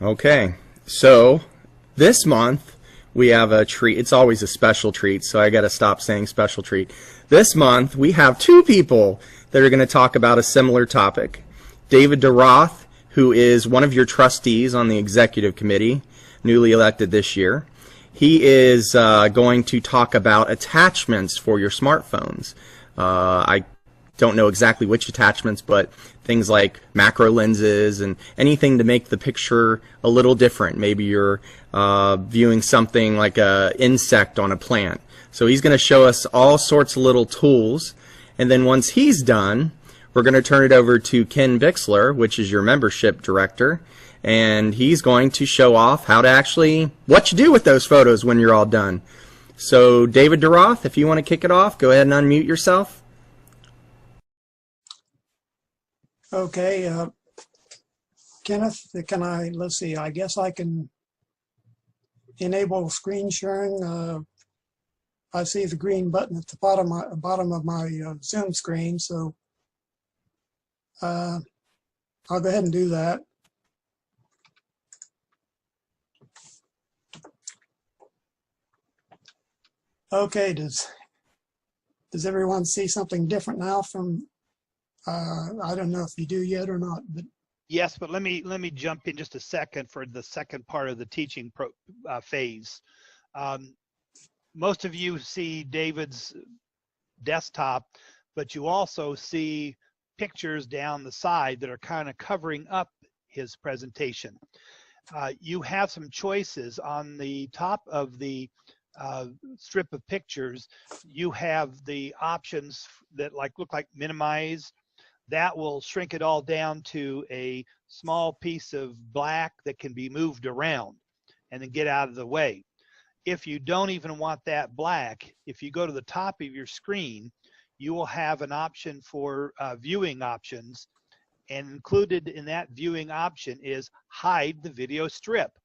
Okay, so this month we have a treat. It's always a special treat, so I got to stop saying special treat. This month we have two people that are going to talk about a similar topic. David DeRoth, who is one of your trustees on the executive committee, newly elected this year. He is going to talk about attachments for your smartphones. I don't know exactly which attachments, but things like macro lenses and anything to make the picture a little different. Maybe you're viewing something like an insect on a plant. So he's going to show us all sorts of little tools, and then once he's done, we're going to turn it over to Ken Bixler, which is your membership director, and he's going to show off how to actually, what you do with those photos when you're all done. So David DeRoth, if you want to kick it off, go ahead and unmute yourself. Okay, Kenneth, let's see, I guess I can enable screen sharing. I see the green button at the bottom of my Zoom screen, so I'll go ahead and do that. Okay, does everyone see something different now from I don't know if you do yet or not, but yes. But let me jump in just a second for the second part of the teaching phase. Most of you see David's desktop, but you also see pictures down the side that are kind of covering up his presentation. You have some choices on the top of the strip of pictures. You have the options that look like minimize. That will shrink it all down to a small piece of black that can be moved around and then get out of the way. If you don't even want that black, if you go to the top of your screen, you will have an option for viewing options, and included in that viewing option is hide the video strip.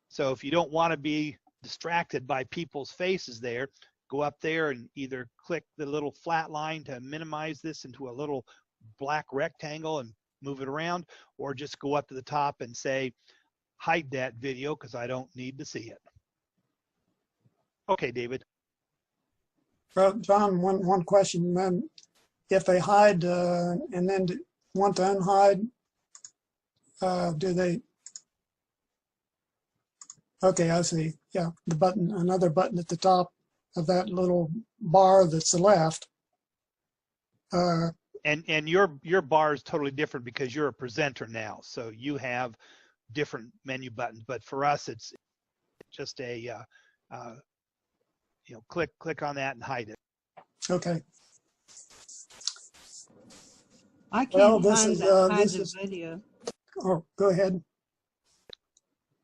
So if you don't want to be distracted by people's faces there, go up there and either click the little flat line to minimize this into a little black rectangle and move it around, or just go up to the top and say, hide that video because I don't need to see it. Okay, David. well, John, one question then. If they hide and then want to unhide, do they? Okay, I see. Yeah, the button, another button at the top of that little bar that's the left. And your bar is totally different because you're a presenter now, so you have different menu buttons. But for us, it's just a click on that and hide it. Okay. I can't find this the is video. Oh, go ahead.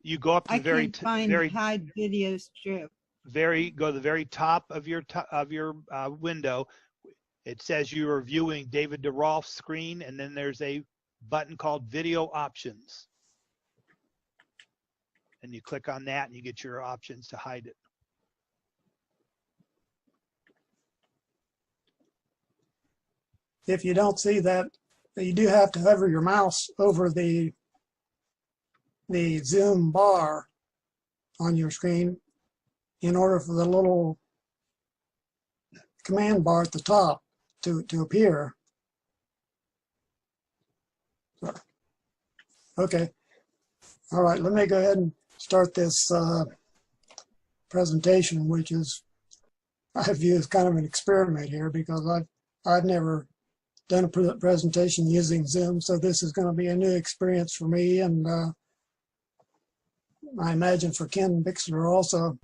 You go up to the very hide video strip. Go to the very top of your window. It says you are viewing David DeRoth's screen, and then there's a button called Video Options. And you click on that, and you get your options to hide it. If you don't see that, you do have to hover your mouse over the Zoom bar on your screen in order for the little command bar at the top to appear. Okay. All right, let me go ahead and start this presentation, which is, I view as kind of an experiment here because I've never done a presentation using Zoom, so this is going to be a new experience for me, and I imagine for Ken Bixler also.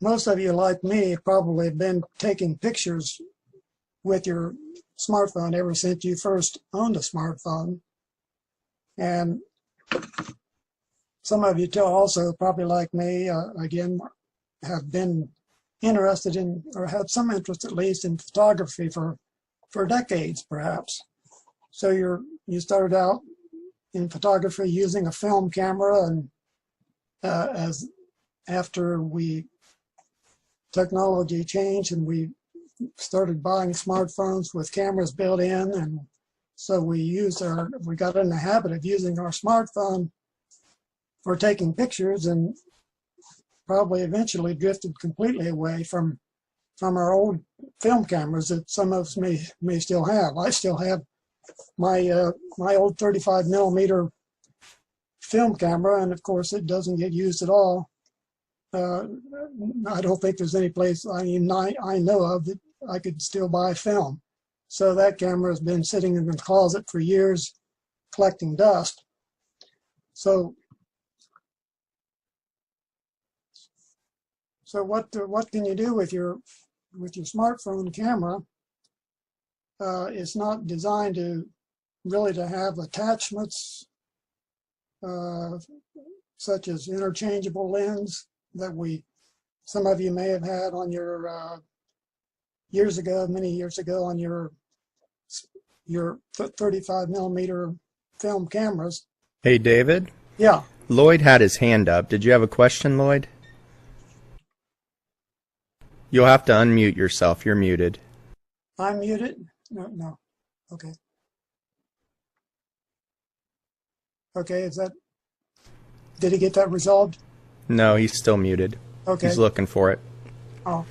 Most of you, like me, probably have been taking pictures with your smartphone ever since you first owned a smartphone. And some of you too also, probably like me, again, have been interested in, or had some interest at least, in photography for decades, perhaps. So you started out in photography using a film camera, and after technology changed and we started buying smartphones with cameras built in and So we got in the habit of using our smartphone for taking pictures, and probably eventually drifted completely away from our old film cameras that some of us may still have. I still have my my old 35 millimeter film camera, and of course it doesn't get used at all. I don't think there's any place I know of that I could still buy film. So that camera has been sitting in the closet for years collecting dust. So what can you do with your smartphone camera? It's not designed to really to have attachments such as interchangeable lens that some of you may have had on your many years ago on your 35 millimeter film cameras. Hey, David. Yeah. Lloyd had his hand up. Did you have a question, Lloyd? You'll have to unmute yourself. You're muted. I'm muted? No. Okay. Okay, did he get that resolved? No, he's still muted. Okay. He's looking for it. Oh.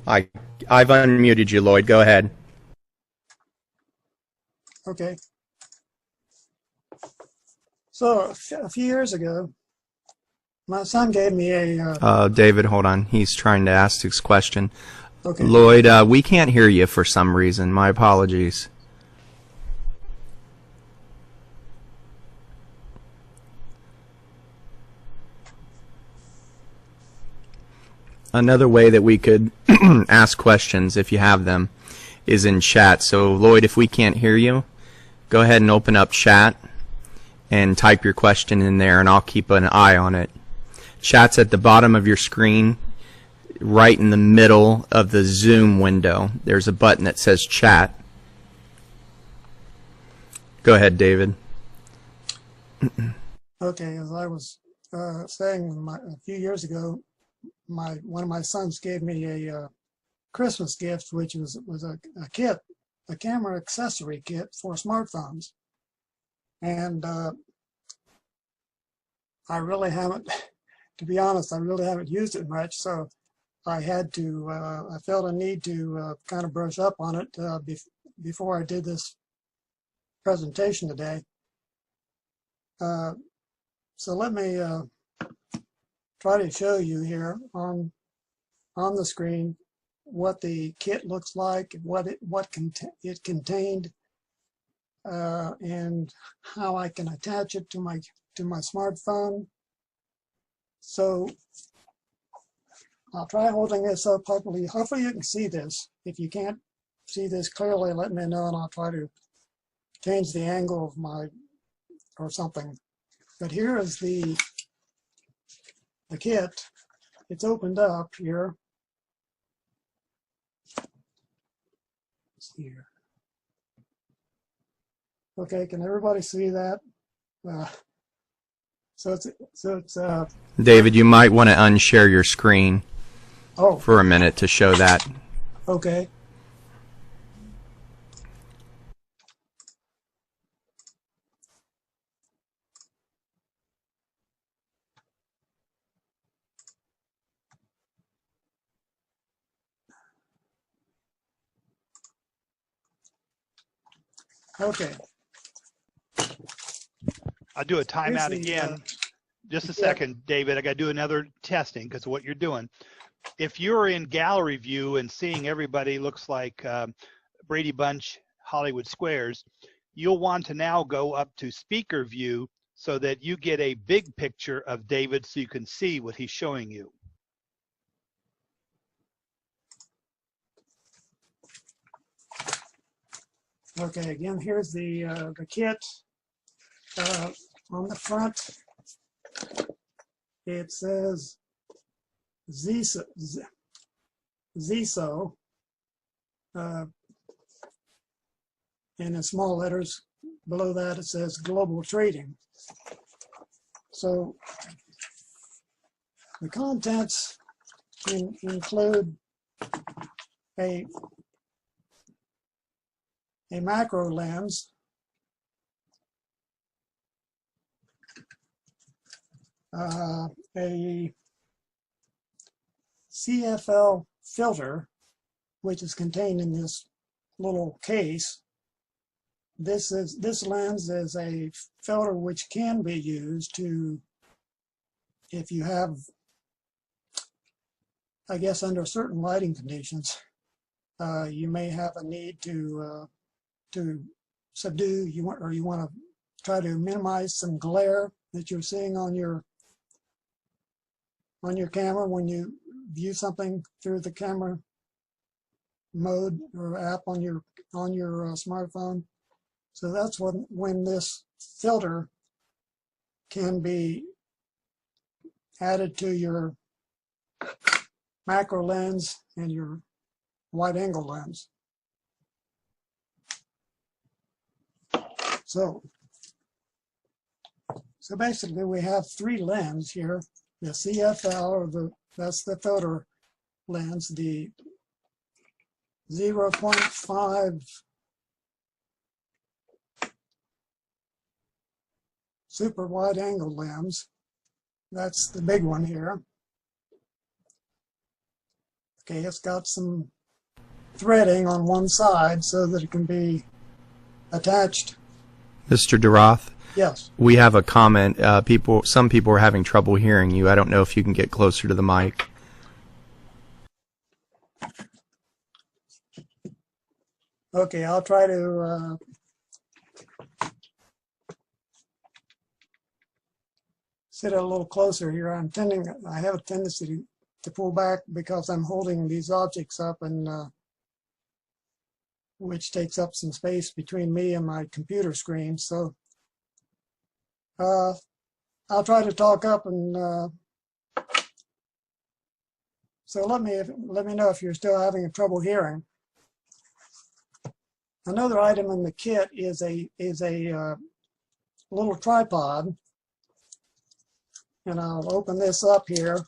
I've unmuted you, Lloyd. Go ahead. Okay. So a few years ago, my son gave me a... David, hold on. He's trying to ask his question. Okay. Lloyd, we can't hear you for some reason. My apologies. Another way that we could ask questions, if you have them, is in chat. So, Lloyd, if we can't hear you, go ahead and open up chat and type your question in there, and I'll keep an eye on it. Chat's at the bottom of your screen, right in the middle of the Zoom window. There's a button that says chat. Go ahead, David. Okay, as I was saying a few years ago, one of my sons gave me a Christmas gift, which was a kit, a camera accessory kit for smartphones, and I really haven't, to be honest, I really haven't used it much. So I had to, I felt a need to kind of brush up on it before I did this presentation today. So let me try to show you here on the screen what the kit looks like, what it contained, and how I can attach it to my smartphone. So I'll try holding this up. Hopefully you can see this. If you can't see this clearly, let me know, and I'll try to change the angle of or something. But here is the kit. It's opened up here. Let's see here. Okay, can everybody see that? So it's David, you might want to unshare your screen oh, for a minute to show that. okay. Okay. I'll do a timeout Here's the, again. Just a second, David. I got to do another testing because of what you're doing. If you're in gallery view and seeing everybody looks like Brady Bunch Hollywood Squares, you'll want to now go up to speaker view so that you get a big picture of David so you can see what he's showing you. Okay, again, here's the kit. On the front, it says ZISO, and in small letters below that it says global trading. So the contents include a a macro lens, a CFL filter, which is contained in this little case. This lens is a filter which can be used to, if you have, I guess, under certain lighting conditions, you may have a need to subdue, you want to try to minimize some glare that you're seeing on your camera when you view something through the camera mode or app on your smartphone. So that's when this filter can be added to your macro lens and your wide angle lens. So basically we have three lenses here: the CFL, or that's the filter lens, the 0.5 super wide angle lens. That's the big one here. Okay, it's got some threading on one side so that it can be attached. Mr. DeRoth, Yes. we have a comment. Some people are having trouble hearing you. I don't know if you can get closer to the mic. Okay, I'll try to sit a little closer here. I have a tendency to pull back because I'm holding these objects up, and which takes up some space between me and my computer screen. So I'll try to talk up, and so let me know if you're still having trouble hearing. Another item in the kit is a little tripod, and I'll open this up here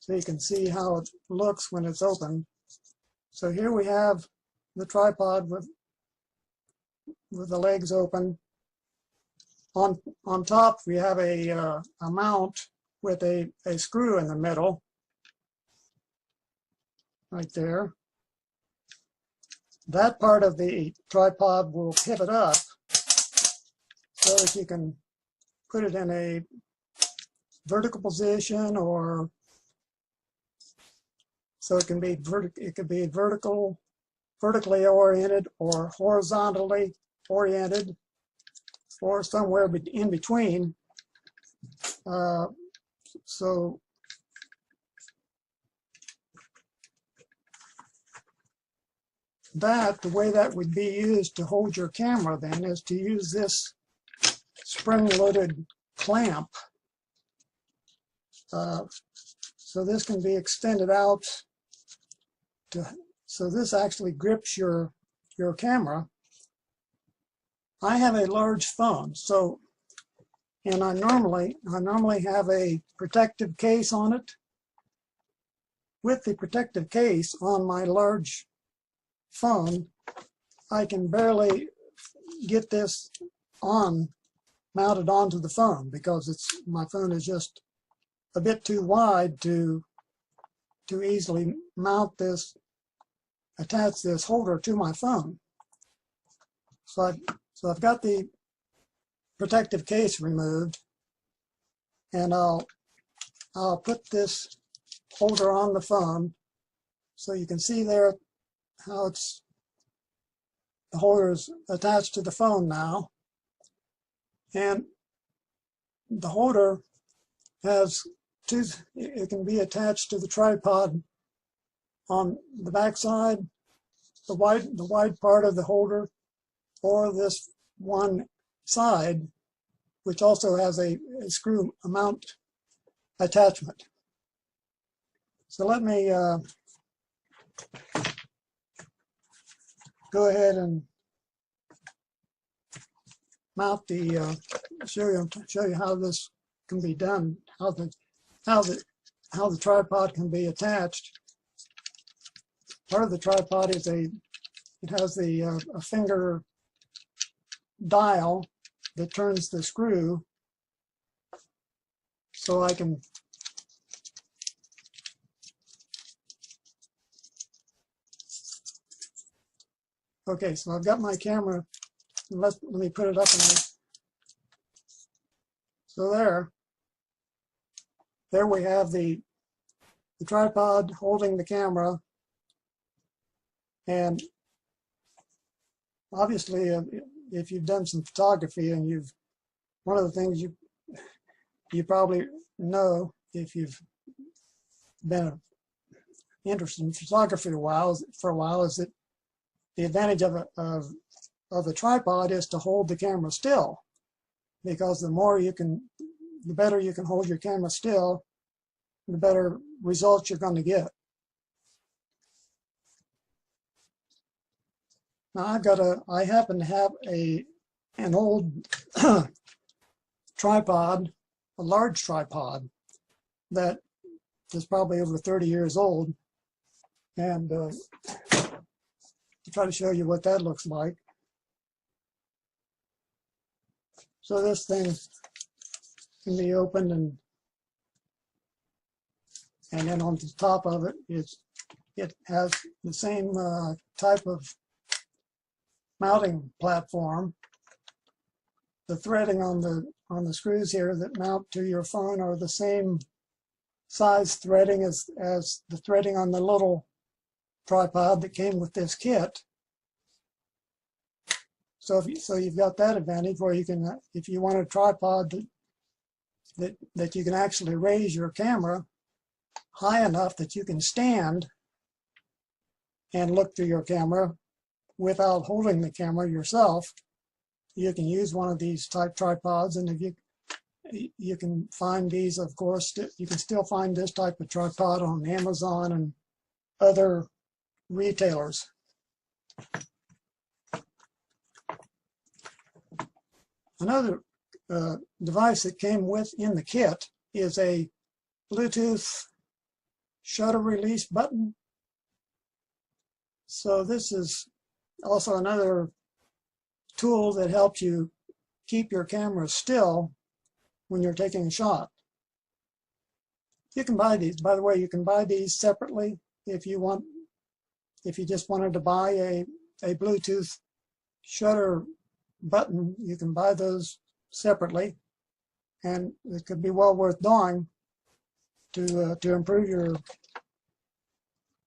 so you can see how it looks when it's open. So here we have the tripod with the legs open. On top we have a mount with a screw in the middle, right there. That part of the tripod will pivot up so that you can put it in a vertical position, or so it can be vertically oriented or horizontally oriented, or somewhere in between. So the way that would be used to hold your camera then is to use this spring-loaded clamp. So this can be extended out so this actually grips your camera. I have a large phone, and I normally have a protective case on it. With the protective case on my large phone, I can barely get this mounted onto the phone because my phone is just a bit too wide to easily attach this holder to my phone. So I've got the protective case removed, and I'll put this holder on the phone so you can see there how the holder is attached to the phone now. And the holder it can be attached to the tripod on the back side, the wide part of the holder, or this one side, which also has a screw mount attachment. So let me go ahead and mount show you how this can be done, how the tripod can be attached. Part of the tripod is it has the a finger dial that turns the screw, so I can so I've got my camera. Let me put it up in there. So there we have the tripod holding the camera, and obviously if you've done some photography and one of the things you probably know if you've been interested in photography for a while is that the advantage of a tripod is to hold the camera still, because the better you can hold your camera still, the better results you're going to get. Now I happen to have an old tripod, a large tripod that is probably over 30 years old, and I'll try to show you what that looks like. So this thing can be opened, and then on the top of it has the same type of mounting platform. The threading on the screws here that mount to your phone are the same size threading as the threading on the little tripod that came with this kit. So you've got that advantage where you can, if you want a tripod that you can actually raise your camera high enough that you can stand and look through your camera without holding the camera yourself, you can use one of these type tripods. And if you can find these, of course, you can still find this type of tripod on Amazon and other retailers. Another device that came in the kit is a Bluetooth shutter release button. So this is also another tool that helps you keep your camera still when you're taking a shot. You can buy these. By the way, you can buy these separately if you want. If you just wanted to buy a Bluetooth shutter button, you can buy those separately, and it could be well worth doing to improve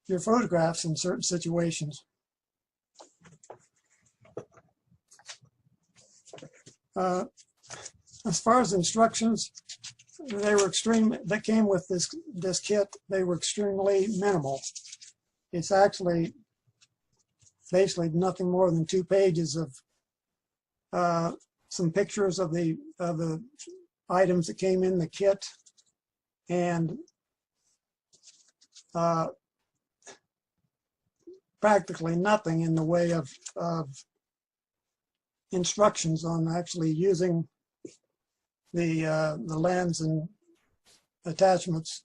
your photographs in certain situations. As far as instructions, that came with this kit, they were extremely minimal. It's actually basically nothing more than 2 pages of some pictures of the items that came in the kit, and practically nothing in the way of instructions on actually using the lens and attachments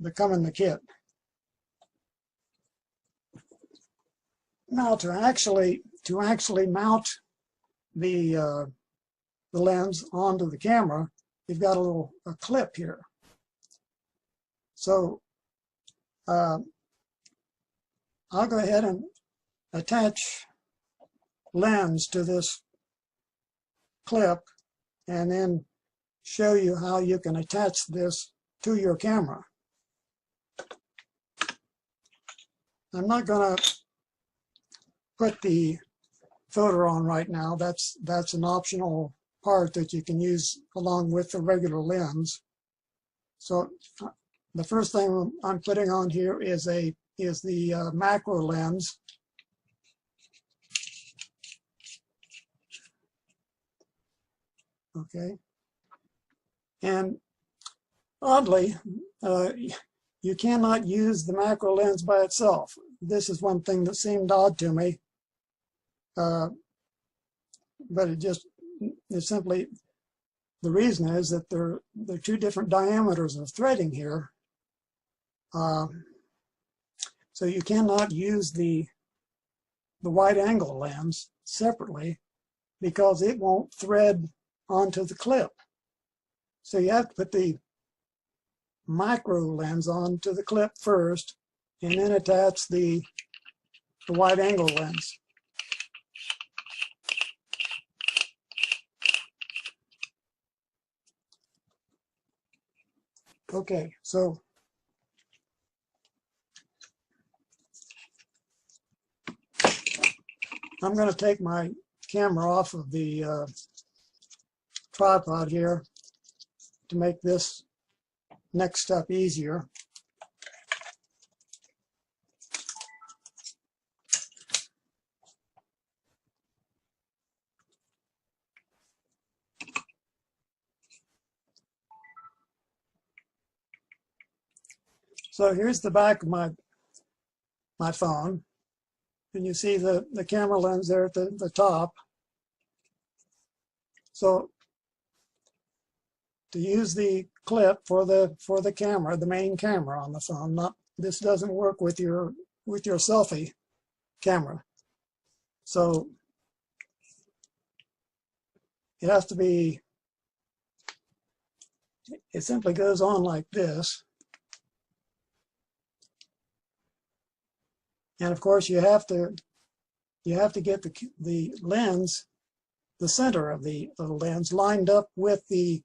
that come in the kit. Now to actually mount the lens onto the camera, you've got a clip here. So I'll go ahead and attach lens to this clip and then show you how you can attach this to your camera. I'm not going to put the filter on right now. That's an optional part that you can use along with the regular lens. So the first thing I'm putting on here is the macro lens. Okay, and oddly, you cannot use the macro lens by itself. This is one thing that seemed odd to me, but it's simply, the reason is that there are 2 different diameters of threading here. So you cannot use the the wide angle lens separately because it won't thread onto the clip. So you have to put the micro lens onto the clip first and then attach the wide angle lens. Okay, so I'm going to take my camera off of the tripod here to make this next step easier. So here's the back of my phone, and you see the camera lens there at the top. So to use the clip for the camera, the main camera on the phone, this doesn't work with your selfie camera. So it has to be, it simply goes on like this. And of course you have to get the lens, the center of the lens lined up with the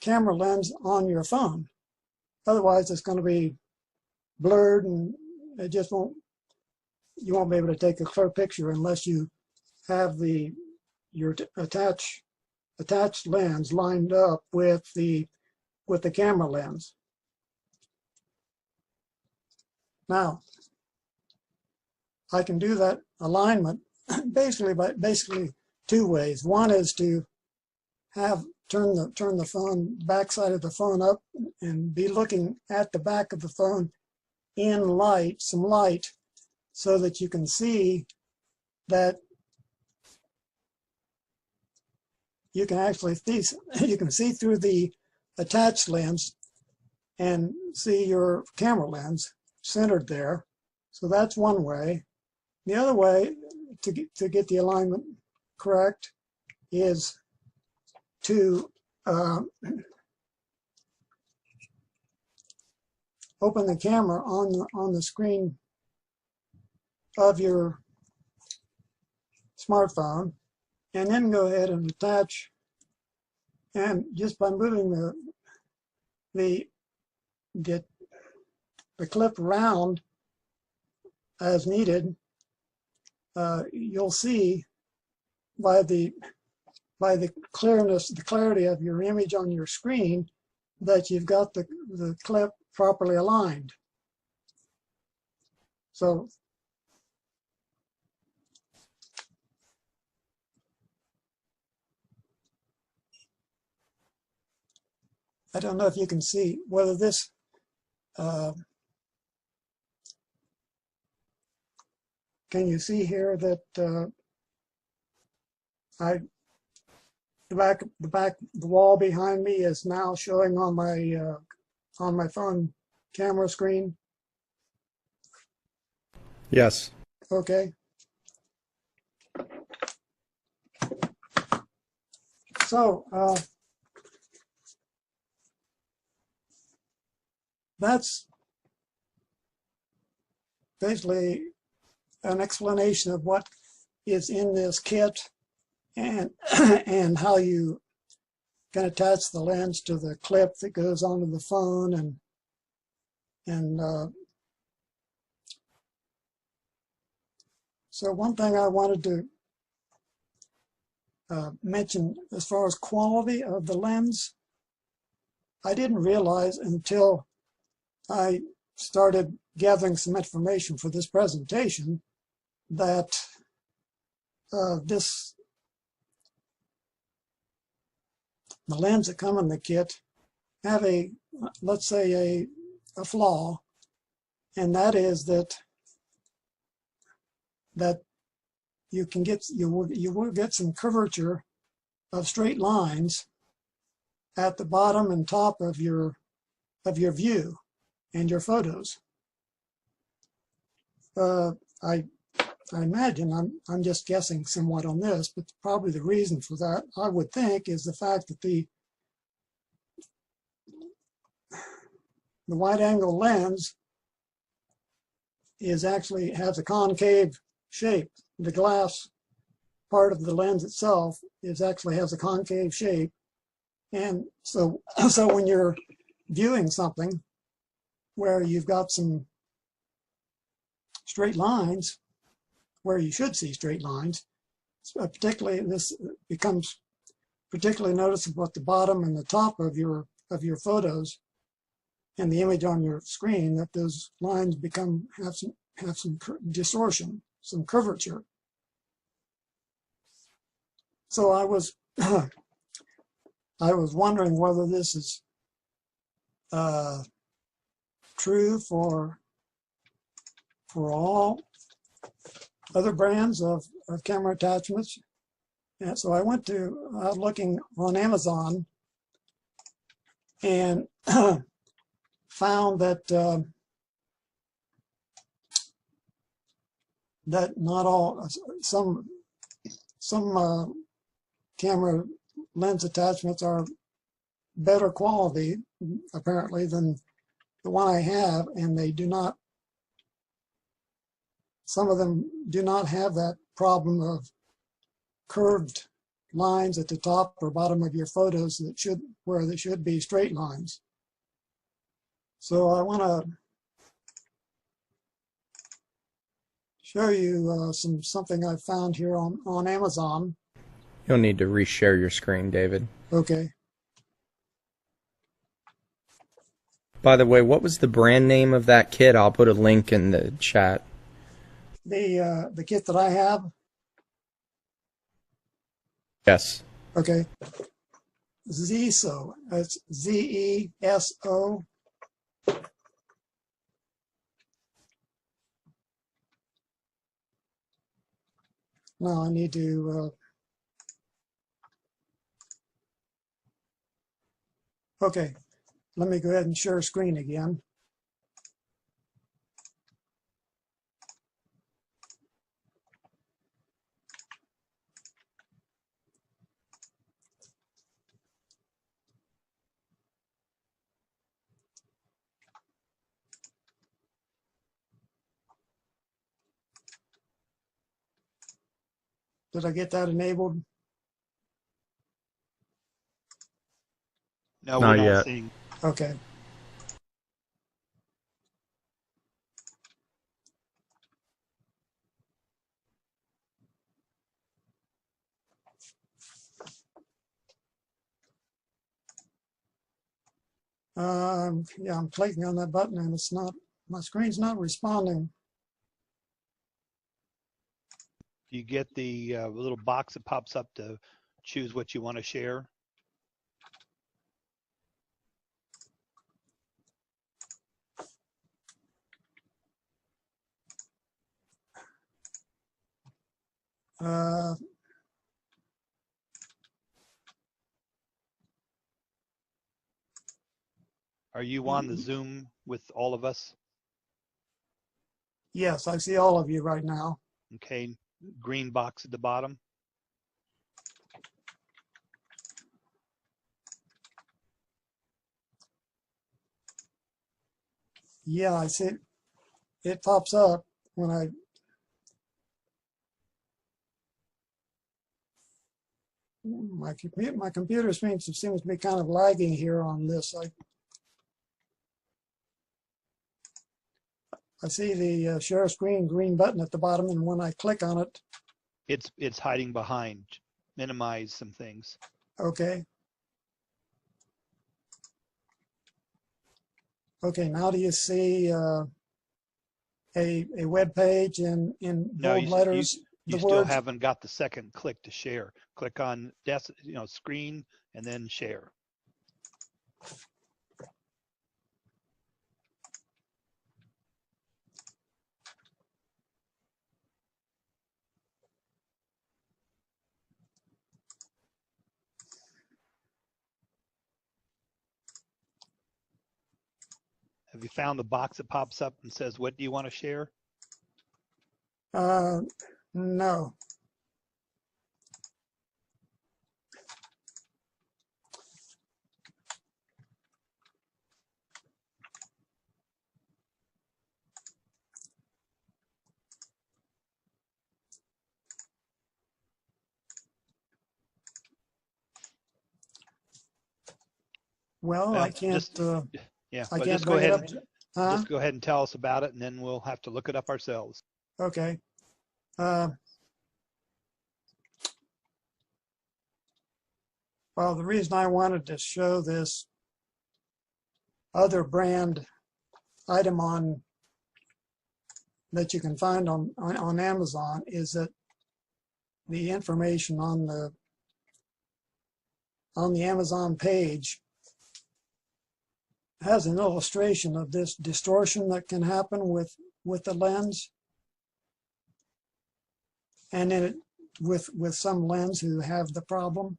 camera lens on your phone. Otherwise it's going to be blurred and it just you won't be able to take a clear picture unless you have your attached lens lined up with the camera lens. Now I can do that alignment basically two ways. One is to turn the phone, back side of the phone up and be looking at the back of the phone in some light, so that you can see that you can actually see through the attached lens and see your camera lens centered there. So that's one way. The other way to get the alignment correct is to open the camera on the screen of your smartphone, and then go ahead and attach, and just by moving the clip around as needed, you'll see by the clarity of your image on your screen that you've got the clip properly aligned. So I don't know if you can see whether this can you see here that the wall behind me is now showing on my phone camera screen? Yes. Okay. So that's basically an explanation of what is in this kit and and how you can attach the lens to the clip that goes onto the phone, and so one thing I wanted to mention as far as quality of the lens, I didn't realize until I started gathering some information for this presentation that the lens that come in the kit have let's say a flaw, and that is that you will get some curvature of straight lines at the bottom and top of your view and your photos. I I imagine, I'm just guessing somewhat on this, but probably the reason for that, I would think, is the fact that the wide angle lens is actually has a concave shape. The glass part of the lens itself actually has a concave shape. And so when you're viewing something where you've got some straight lines, where you should see straight lines, particularly this becomes particularly noticeable at the bottom and the top of your photos and the image on your screen, that those lines have some distortion, some curvature. So I was I was wondering whether this is true for all other brands of camera attachments. And so I went to looking on Amazon and found that that not all some camera lens attachments are better quality apparently than the one I have, and they do not. Some of them do not have that problem of curved lines at the top or bottom of your photos where they should be straight lines. So I want to show you something I found here on Amazon. You'll need to reshare your screen, David. Okay. By the way, what was the brand name of that kit? I'll put a link in the chat. The kit that I have. Yes. Okay. ZESO. That's ZESO. Now I need to. Okay. Let me go ahead and share screen again. Did I get that enabled? No, Not we're not yet. seeing. Okay. Yeah, I'm clicking on that button and it's not, my screen's not responding. You get the little box that pops up to choose what you want to share. Uh, Are you on the Zoom with all of us? yes, I see all of you right now. Okay, green box at the bottom. Yeah, I see it pops up when my computer seems to be kind of lagging here on this. I see the share screen green button at the bottom, and when I click on it, It's hiding behind. Minimize some things. okay. Okay, now do you see a web page in No, bold letters? you The still words? haven't got the second click to share. Click on screen and then share. Have you found the box that pops up and says, what do you want to share? No. Well, I can't. Just yeah, I well, can't just go bring it ahead. up. Huh? Just go ahead and tell us about it, and then we'll have to look it up ourselves. Okay. Well, the reason I wanted to show this other brand item that you can find on Amazon is that the information on the Amazon page has an illustration of this distortion that can happen with the lens, and then with some lens who have the problem.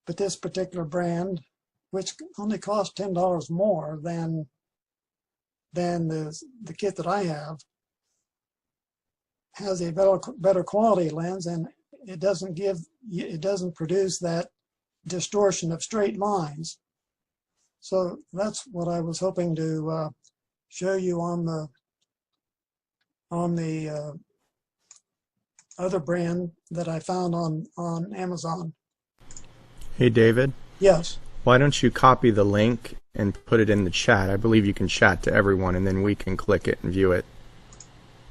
But this particular brand, which only costs $10 more than the kit that I have, has a better quality lens, and it doesn't produce that distortion of straight lines. So that's what I was hoping to show you on the other brand that I found on Amazon. Hey, David. Yes. Why don't you copy the link and put it in the chat? I believe you can chat to everyone, and then we can click it and view it.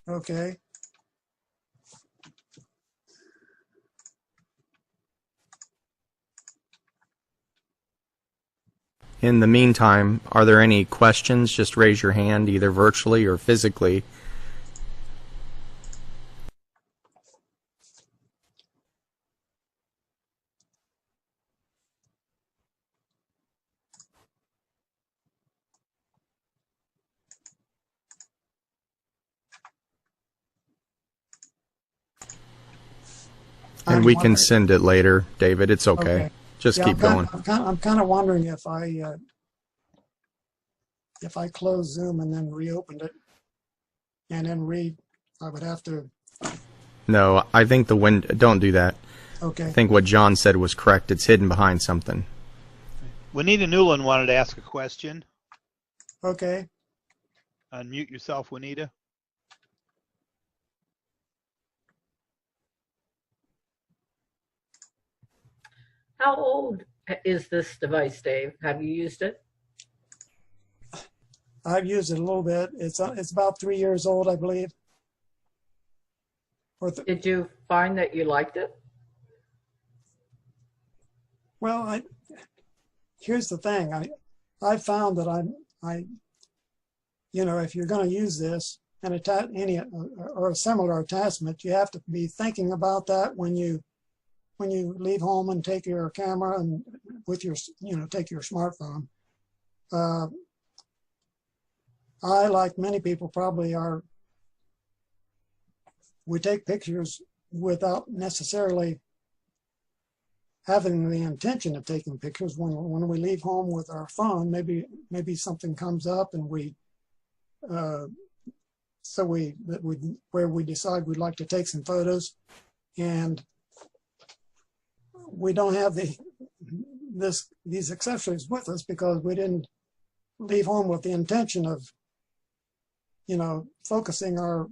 Okay. In the meantime, are there any questions? Just raise your hand, either virtually or physically. And we can send it later, David. It's okay. Just keep going. I'm kind of wondering if I close Zoom and then reopened it and then I would have to. No, I think don't do that. Okay. I think what John said was correct. It's hidden behind something. Juanita Newland wanted to ask a question. Okay. Unmute yourself, Juanita. How old is this device, Dave? Have you used it? I've used it a little bit. It's about 3 years old, I believe. Did you find that you liked it? Well, here's the thing. I found that if you're going to use this and attach any or a similar attachment, you have to be thinking about that when you leave home and take your camera and take your smartphone. I, like many people, probably we take pictures without necessarily having the intention of taking pictures. When we leave home with our phone, maybe something comes up and where we decide we'd like to take some photos, and we don't have these accessories with us because we didn't leave home with the intention of focusing our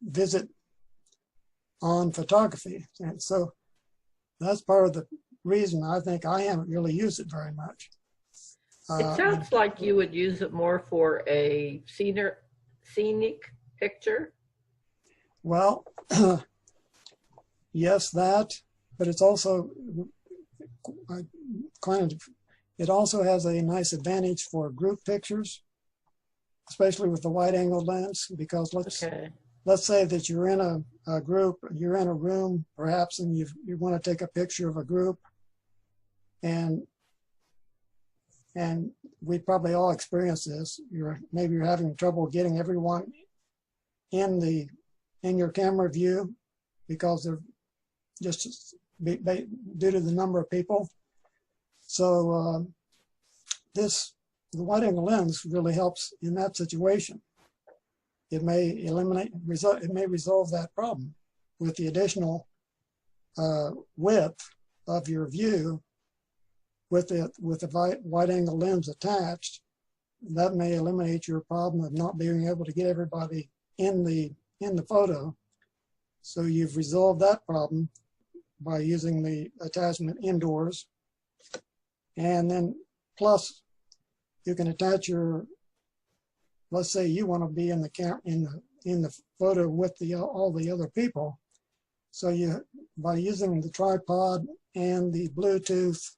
visit on photography. And so that's part of the reason I think I haven't really used it very much. It sounds like you would use it more for a scenic picture. Well, yes, that, but it's also it also has a nice advantage for group pictures, especially with the wide-angle lens, because let's say that you're in a group, you're in a room perhaps, and you want to take a picture of a group, and we probably all experience this. Maybe you're having trouble getting everyone in your camera view because they're just due to the number of people. So the wide-angle lens really helps in that situation. it may it may resolve that problem with the additional width of your view with the wide angle lens attached. That may eliminate your problem of not being able to get everybody in the photo. So you've resolved that problem by using the attachment indoors. And then plus you can attach your, let's say you want to be in the photo with all the other people. So by using the tripod and the Bluetooth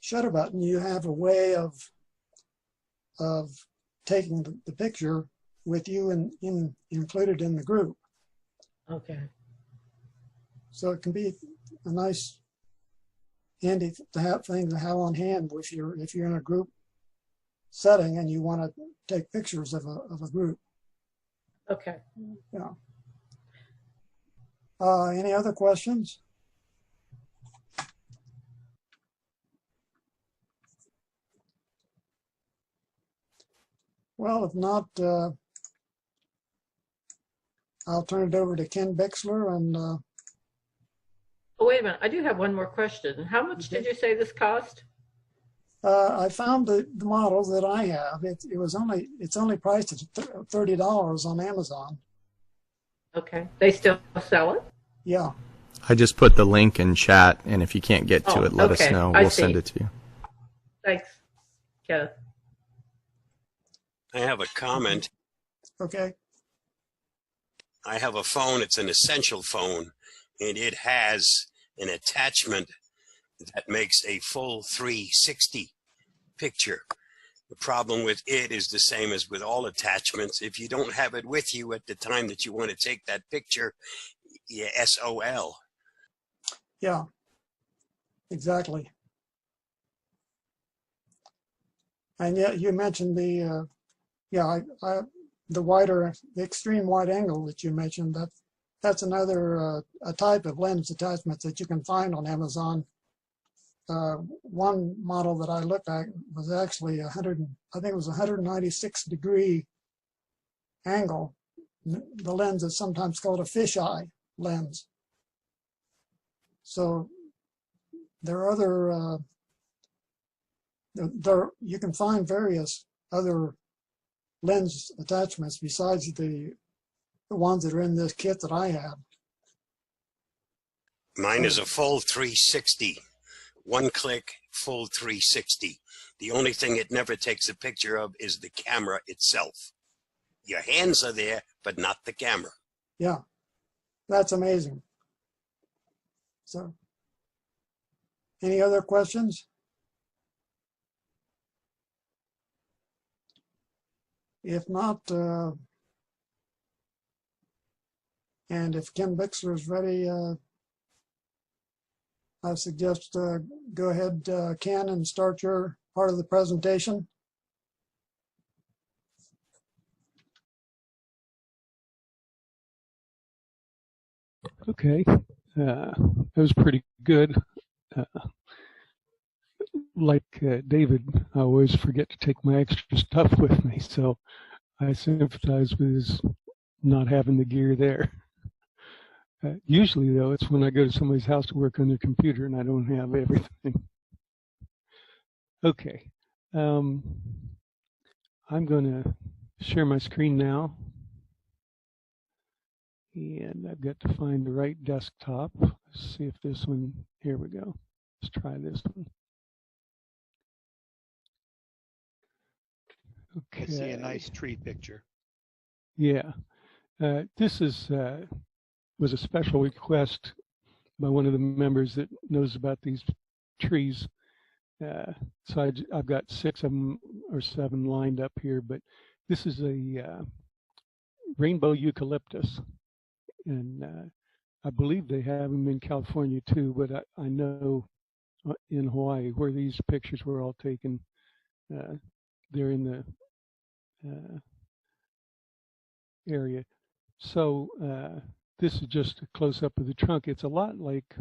shutter button, you have a way of taking the picture with you included in the group. Okay. So it can be a nice, handy thing to have on hand if you're in a group setting and you want to take pictures of a group. Okay. Yeah. Any other questions? Well, if not, I'll turn it over to Ken Bixler. And Oh, wait a minute. I do have one more question. How much did you say this cost? I found the model that I have. It's only priced at $30 on Amazon. Okay. They still sell it? Yeah. I just put the link in chat, and if you can't get to it, let us know. We'll send it to you. Thanks, Kenneth. I have a comment. Okay. I have a phone. It's an essential phone, and it has an attachment that makes a full 360 picture. The problem with it is the same as with all attachments. If you don't have it with you at the time that you want to take that picture, you SOL. Yeah, exactly. And yet you mentioned the the extreme wide angle that you mentioned. That's another a type of lens attachment that you can find on Amazon. One model that I looked at was actually I think it was 196-degree angle. The lens is sometimes called a fisheye lens. So there are other, you can find various other lens attachments besides the ones that are in this kit that I have. Mine is a full 360. One click, full 360. The only thing it never takes a picture of is the camera itself. Your hands are there, but not the camera. Yeah, that's amazing. So, any other questions? If not, and if Ken Bixler is ready, I suggest go ahead, Ken, and start your part of the presentation. Okay, that was pretty good. Like David, I always forget to take my extra stuff with me, so I sympathize with his not having the gear there. Usually, though, it's when I go to somebody's house to work on their computer and I don't have everything. Okay, I'm going to share my screen now. And I've got to find the right desktop. Let's see if this one, here we go. Let's try this one. Okay. I see a nice tree picture. Yeah. This is was a special request by one of the members that knows about these trees. So I've got 6 of them or 7 lined up here, but this is a rainbow eucalyptus. And I believe they have them in California too, but I know in Hawaii where these pictures were all taken, they're in the area. So this is just a close-up of the trunk. It's a lot like,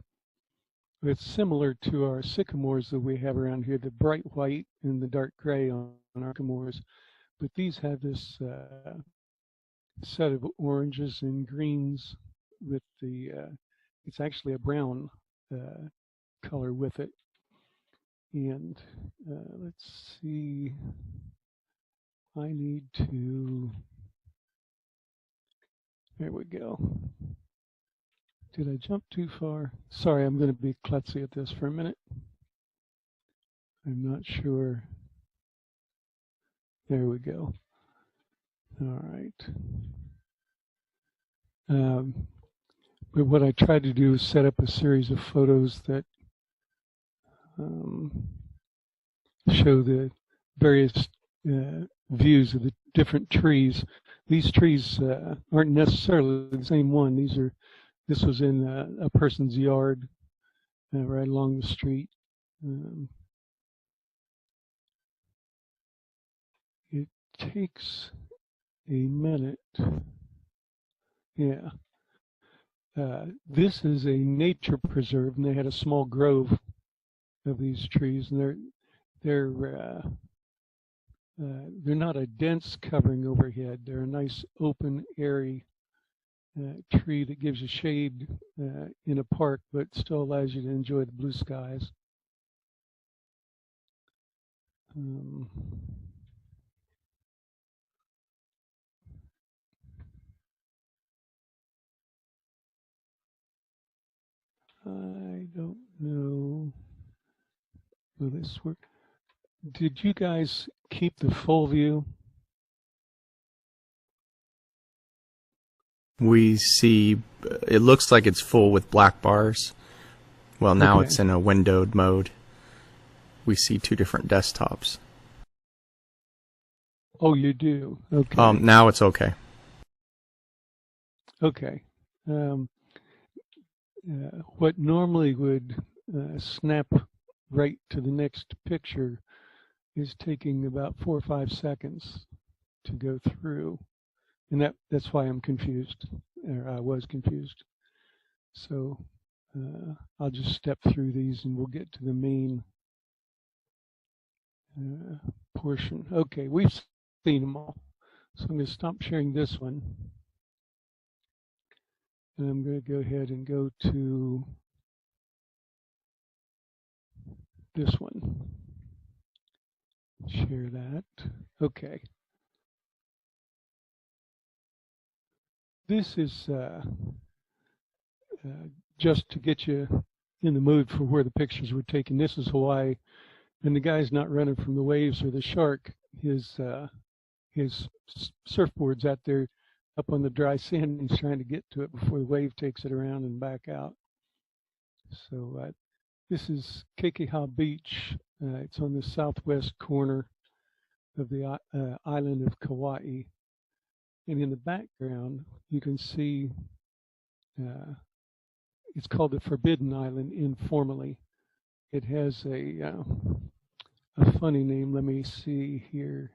it's similar to our sycamores that we have around here, the bright white and the dark gray on our sycamores, but these have this set of oranges and greens with the, it's actually a brown color with it. And let's see, I need to, there we go. Did I jump too far? Sorry, I'm going to be klutzy at this for a minute. I'm not sure. There we go. All right. But what I tried to do is set up a series of photos that show the various views of the different trees. These trees aren't necessarily the same one. This was in a person's yard right along the street. It takes a minute. Yeah. This is a nature preserve, and they had a small grove of these trees, and they're not a dense covering overhead. They're a nice open, airy tree that gives you shade in a park, but still allows you to enjoy the blue skies. I don't know. Will this work? Did you guys keep the full view? We see, it looks like it's full with black bars. Well, now Okay. it's in a windowed mode. We see two different desktops. Oh, you do? Okay. Now it's okay. Okay. What normally would snap right to the next picture is taking about 4 or 5 seconds to go through. And that's why I'm confused, or I was confused. So I'll just step through these and we'll get to the main portion. Okay, we've seen them all. So I'm going to stop sharing this one. And I'm going to go ahead and go to this one. Share that. Okay. This is just to get you in the mood for where the pictures were taken. This is Hawaii, and the guy's not running from the waves or the shark. His surfboard's out there up on the dry sand, and he's trying to get to it before the wave takes it around and back out. So this is Kekeha Beach. It's on the southwest corner of the island of Kauai. And in the background, you can see it's called the Forbidden Island informally. It has a funny name. Let me see here.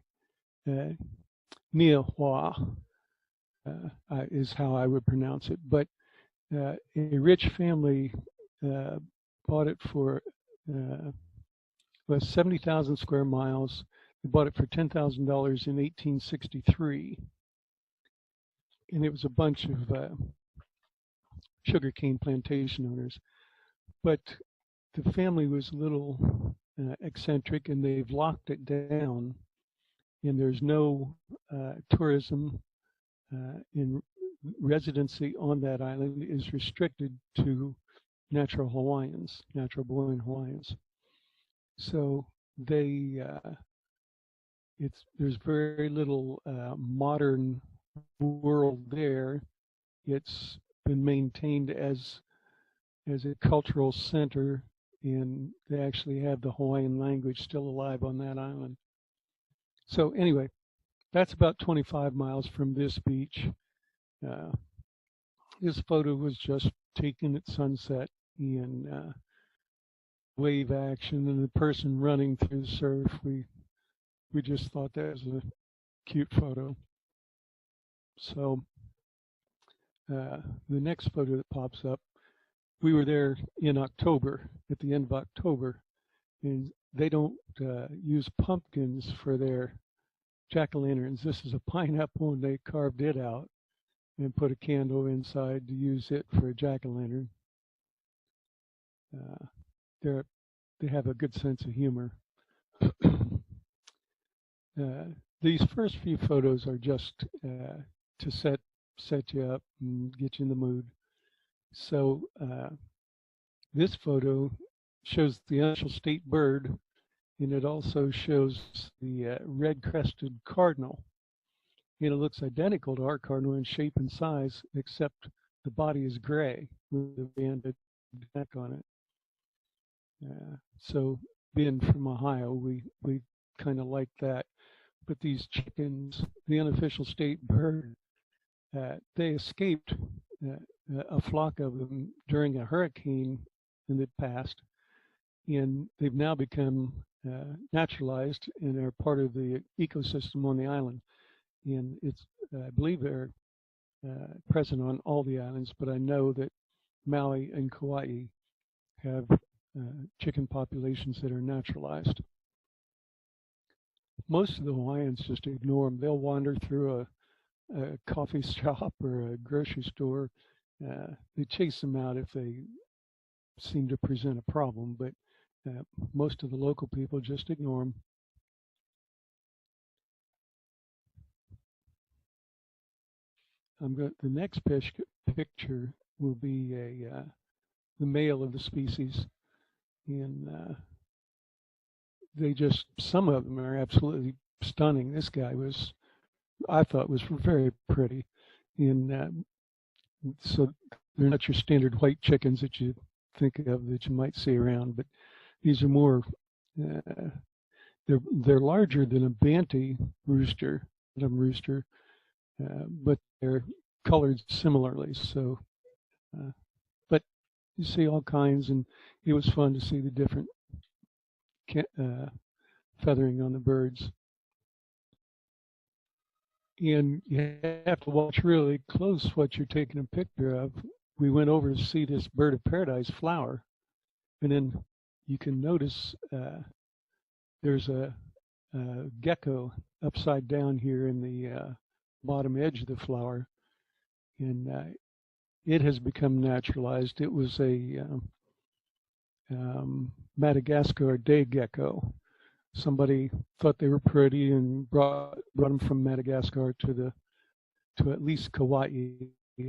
Niahua is how I would pronounce it. But a rich family bought it for 70,000 square miles. They bought it for $10,000 in 1863. And it was a bunch of sugarcane plantation owners. But the family was a little eccentric, and they've locked it down. And there's no tourism in residency on that island is restricted to natural Hawaiians, natural born Hawaiians. So there's very little modern world there. It's been maintained as a cultural center, and they actually have the Hawaiian language still alive on that island. So anyway, that's about 25 miles from this beach. This photo was just taken at sunset in wave action and the person running through the surf. We just thought that was a cute photo. So the next photo that pops up, we were there in October, at the end of October, and they don't use pumpkins for their jack-o'-lanterns. This is a pineapple, and they carved it out and put a candle inside to use it for a jack-o'-lantern. They have a good sense of humor. These first few photos are just to set you up and get you in the mood. So this photo shows the actual state bird, and it also shows the red-crested cardinal. And it looks identical to our cardinal in shape and size, except the body is gray with a banded neck on it. So being from Ohio, we kind of like that. But these chickens, the unofficial state bird, they escaped a flock of them during a hurricane in the past, and they've now become naturalized and are part of the ecosystem on the island. And it's, I believe they're present on all the islands, but I know that Maui and Kauai have chicken populations that are naturalized. Most of the Hawaiians just ignore them. They'll wander through a coffee shop or a grocery store. They chase them out if they seem to present a problem, but most of the local people just ignore them. The next picture will be the male of the species, and some of them are absolutely stunning. This guy I thought was very pretty, and so they're not your standard white chickens that you think of that you might see around, but these are more. They're larger than a banty rooster, but they're colored similarly. So, but you see all kinds, and it was fun to see the different feathering on the birds. And you have to watch really close what you're taking a picture of. We went over to see this bird of paradise flower, and then you can notice there's a gecko upside down here in the bottom edge of the flower, and it has become naturalized. It was a Madagascar day gecko. Somebody thought they were pretty and brought them from Madagascar to at least Kauai.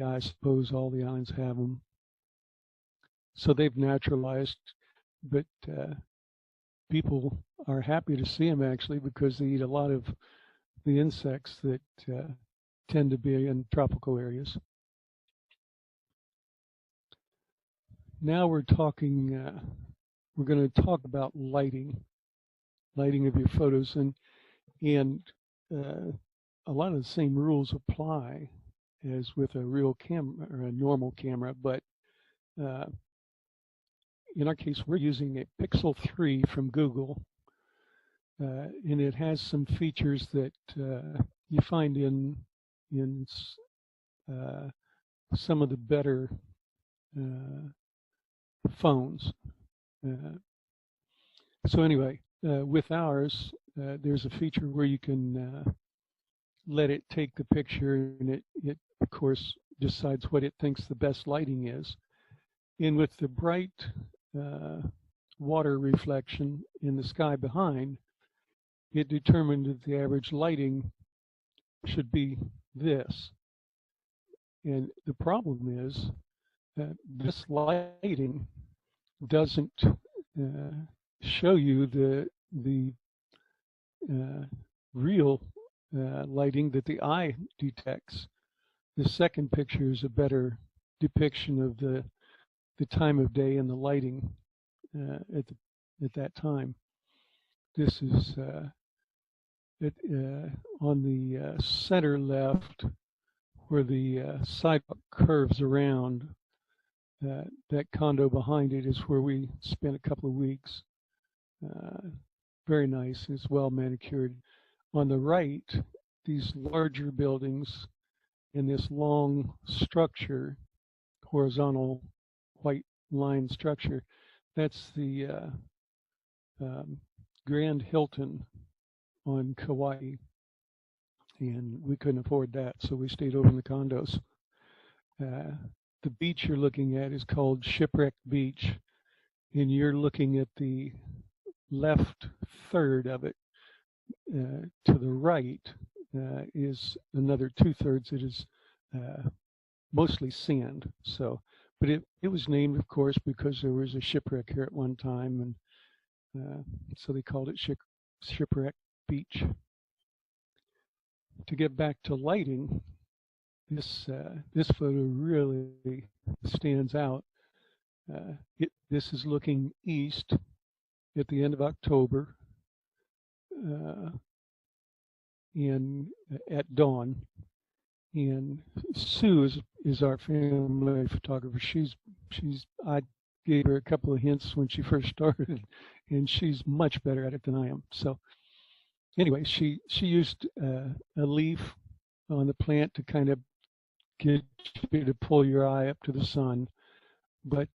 I suppose all the islands have them. So they've naturalized, but people are happy to see them actually because they eat a lot of the insects that tend to be in tropical areas. Now we're talking. We're going to talk about lighting of your photos, and a lot of the same rules apply as with a real camera or a normal camera, but in our case, we're using a Pixel 3 from Google, and it has some features that you find in some of the better phones. So anyway, with ours, there's a feature where you can let it take the picture, and it of course decides what it thinks the best lighting is. And with the bright water reflection in the sky behind, it determined that the average lighting should be this. And the problem is that this lighting doesn't show you the real lighting that the eye detects. The second picture is a better depiction of the time of day and the lighting at that time. This is on the center left, where the sidewalk curves around. That condo behind it is where we spent a couple of weeks. Very nice. It's well manicured. On the right, these larger buildings and this long structure, horizontal white line structure, that's the Grand Hilton on Kauai. and we couldn't afford that, so we stayed over in the condos. The beach you're looking at is called Shipwreck Beach, and you're looking at the left third of it. To the right is another 2/3 that is mostly sand. So, but it was named, of course, because there was a shipwreck here at one time, and so they called it Shipwreck Beach. To get back to lighting, this photo really stands out. This is looking east at the end of October, and at dawn. And Sue is our family photographer. I gave her a couple of hints when she first started, and she's much better at it than I am. So anyway, she used a leaf on the plant to kind of get you to pull your eye up to the sun. But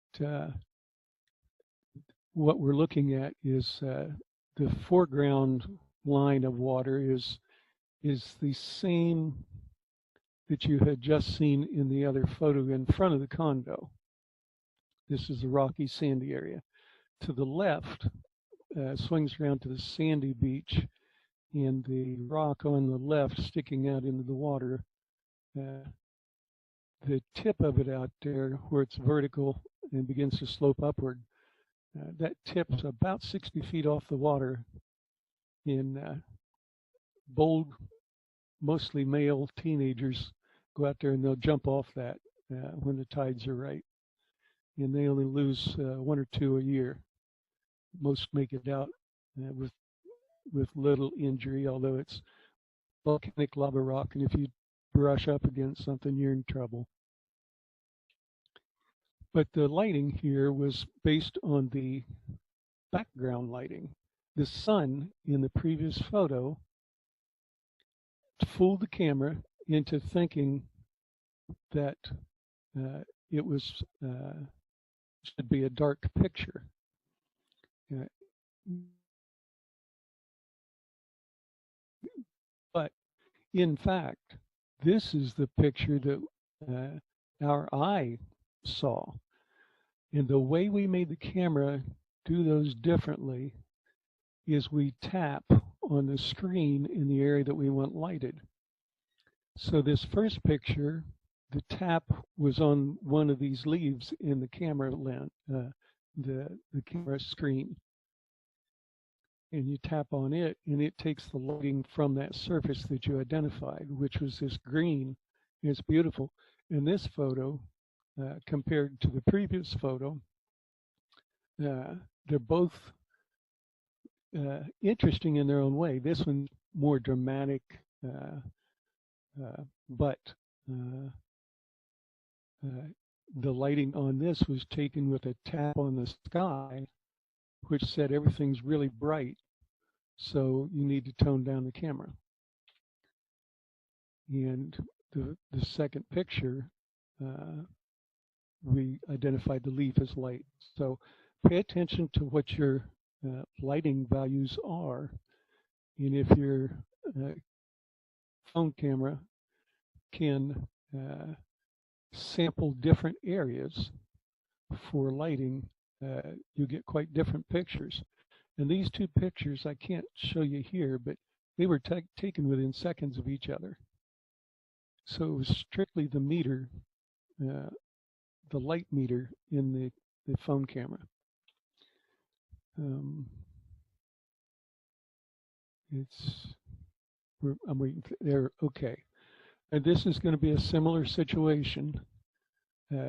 what we're looking at is the foreground line of water is the same that you had just seen in the other photo in front of the condo. This is the rocky, sandy area. To the left, swings around to the sandy beach, and the rock on the left sticking out into the water. The tip of it out there, where it's vertical and begins to slope upward, that tip's about 60 feet off the water. In bold, mostly male teenagers go out there and they'll jump off that when the tides are right. And they only lose 1 or 2 a year. Most make it out with little injury, although it's volcanic lava rock, and if you brush up against something, you're in trouble. But the lighting here was based on the background lighting. The sun in the previous photo fooled the camera into thinking that it was should be a dark picture. But in fact, this is the picture that our eye saw. And the way we made the camera do those differently is we tap on the screen in the area that we want lighted. So this first picture, the tap was on one of these leaves in the camera lens, the camera screen. And you tap on it, and it takes the lighting from that surface that you identified, which was this green. And it's beautiful. In this photo, compared to the previous photo, they're both interesting in their own way. This one's more dramatic, but the lighting on this was taken with a tap on the sky, which said everything's really bright, so you need to tone down the camera. And the second picture, we identified the leaf as light. So pay attention to what your lighting values are, and if your phone camera can sample different areas for lighting, you get quite different pictures. And these two pictures I can't show you here, but they were taken within seconds of each other. So it was strictly the meter, the light meter in the phone camera. I'm waiting there. Okay. And this is going to be a similar situation.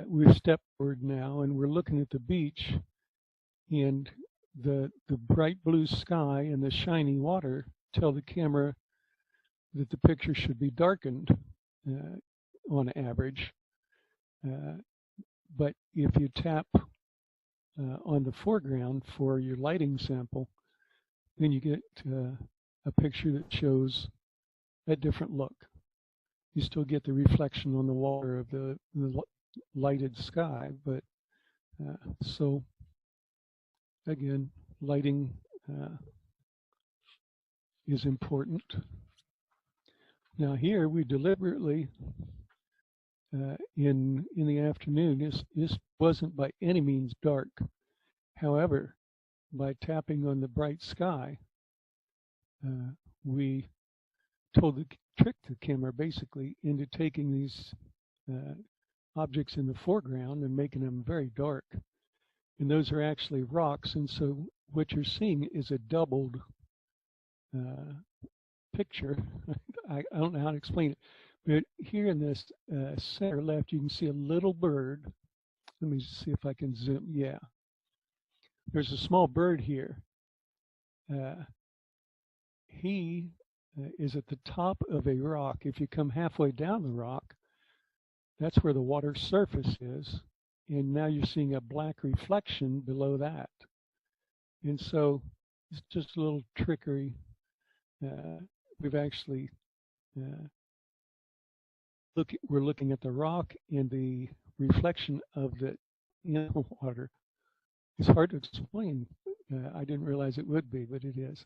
We've stepped forward now, and we're looking at the beach, and the bright blue sky and the shiny water tell the camera that the picture should be darkened on average. But if you tap on the foreground for your lighting sample, then you get a picture that shows a different look. You still get the reflection on the water of the lighted sky, but so again, lighting is important. Now here we deliberately, in the afternoon, this wasn't by any means dark. However, by tapping on the bright sky, we tricked the camera basically into taking these objects in the foreground and making them very dark. And those are actually rocks, and so what you're seeing is a doubled picture. I don't know how to explain it, but here in this center left, you can see a little bird. Let me see if I can zoom. Yeah, there's a small bird here. He is at the top of a rock. If you come halfway down the rock, that's where the water surface is. And now you're seeing a black reflection below that. And so it's just a little trickery. We've actually, we're looking at the rock and the reflection of the in the water. It's hard to explain. I didn't realize it would be, but it is.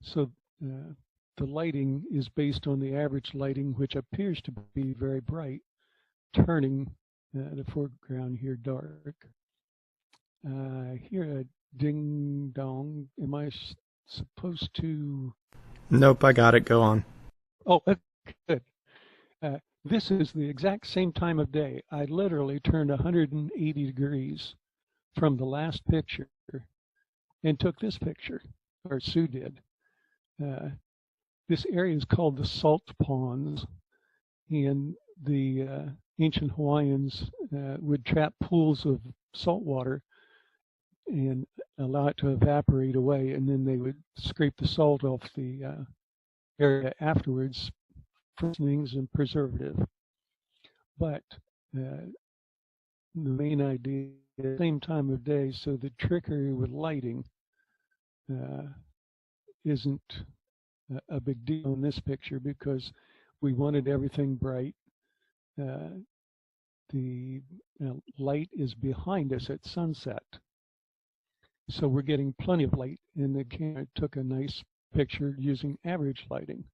So the lighting is based on the average lighting, which appears to be very bright, turning the foreground here dark. Here a ding dong. Am I supposed to? Nope, I got it. Go on. Oh, good. This is the exact same time of day. I literally turned 180 degrees from the last picture and took this picture, or Sue did. This area is called the Salt Ponds, and the ancient Hawaiians would trap pools of salt water and allow it to evaporate away, and then they would scrape the salt off the area afterwards for seasonings and preservative. But the main idea is the same time of day, so the trickery with lighting isn't a big deal in this picture because we wanted everything bright. The light is behind us at sunset, so we're getting plenty of light, and the camera took a nice picture using average lighting.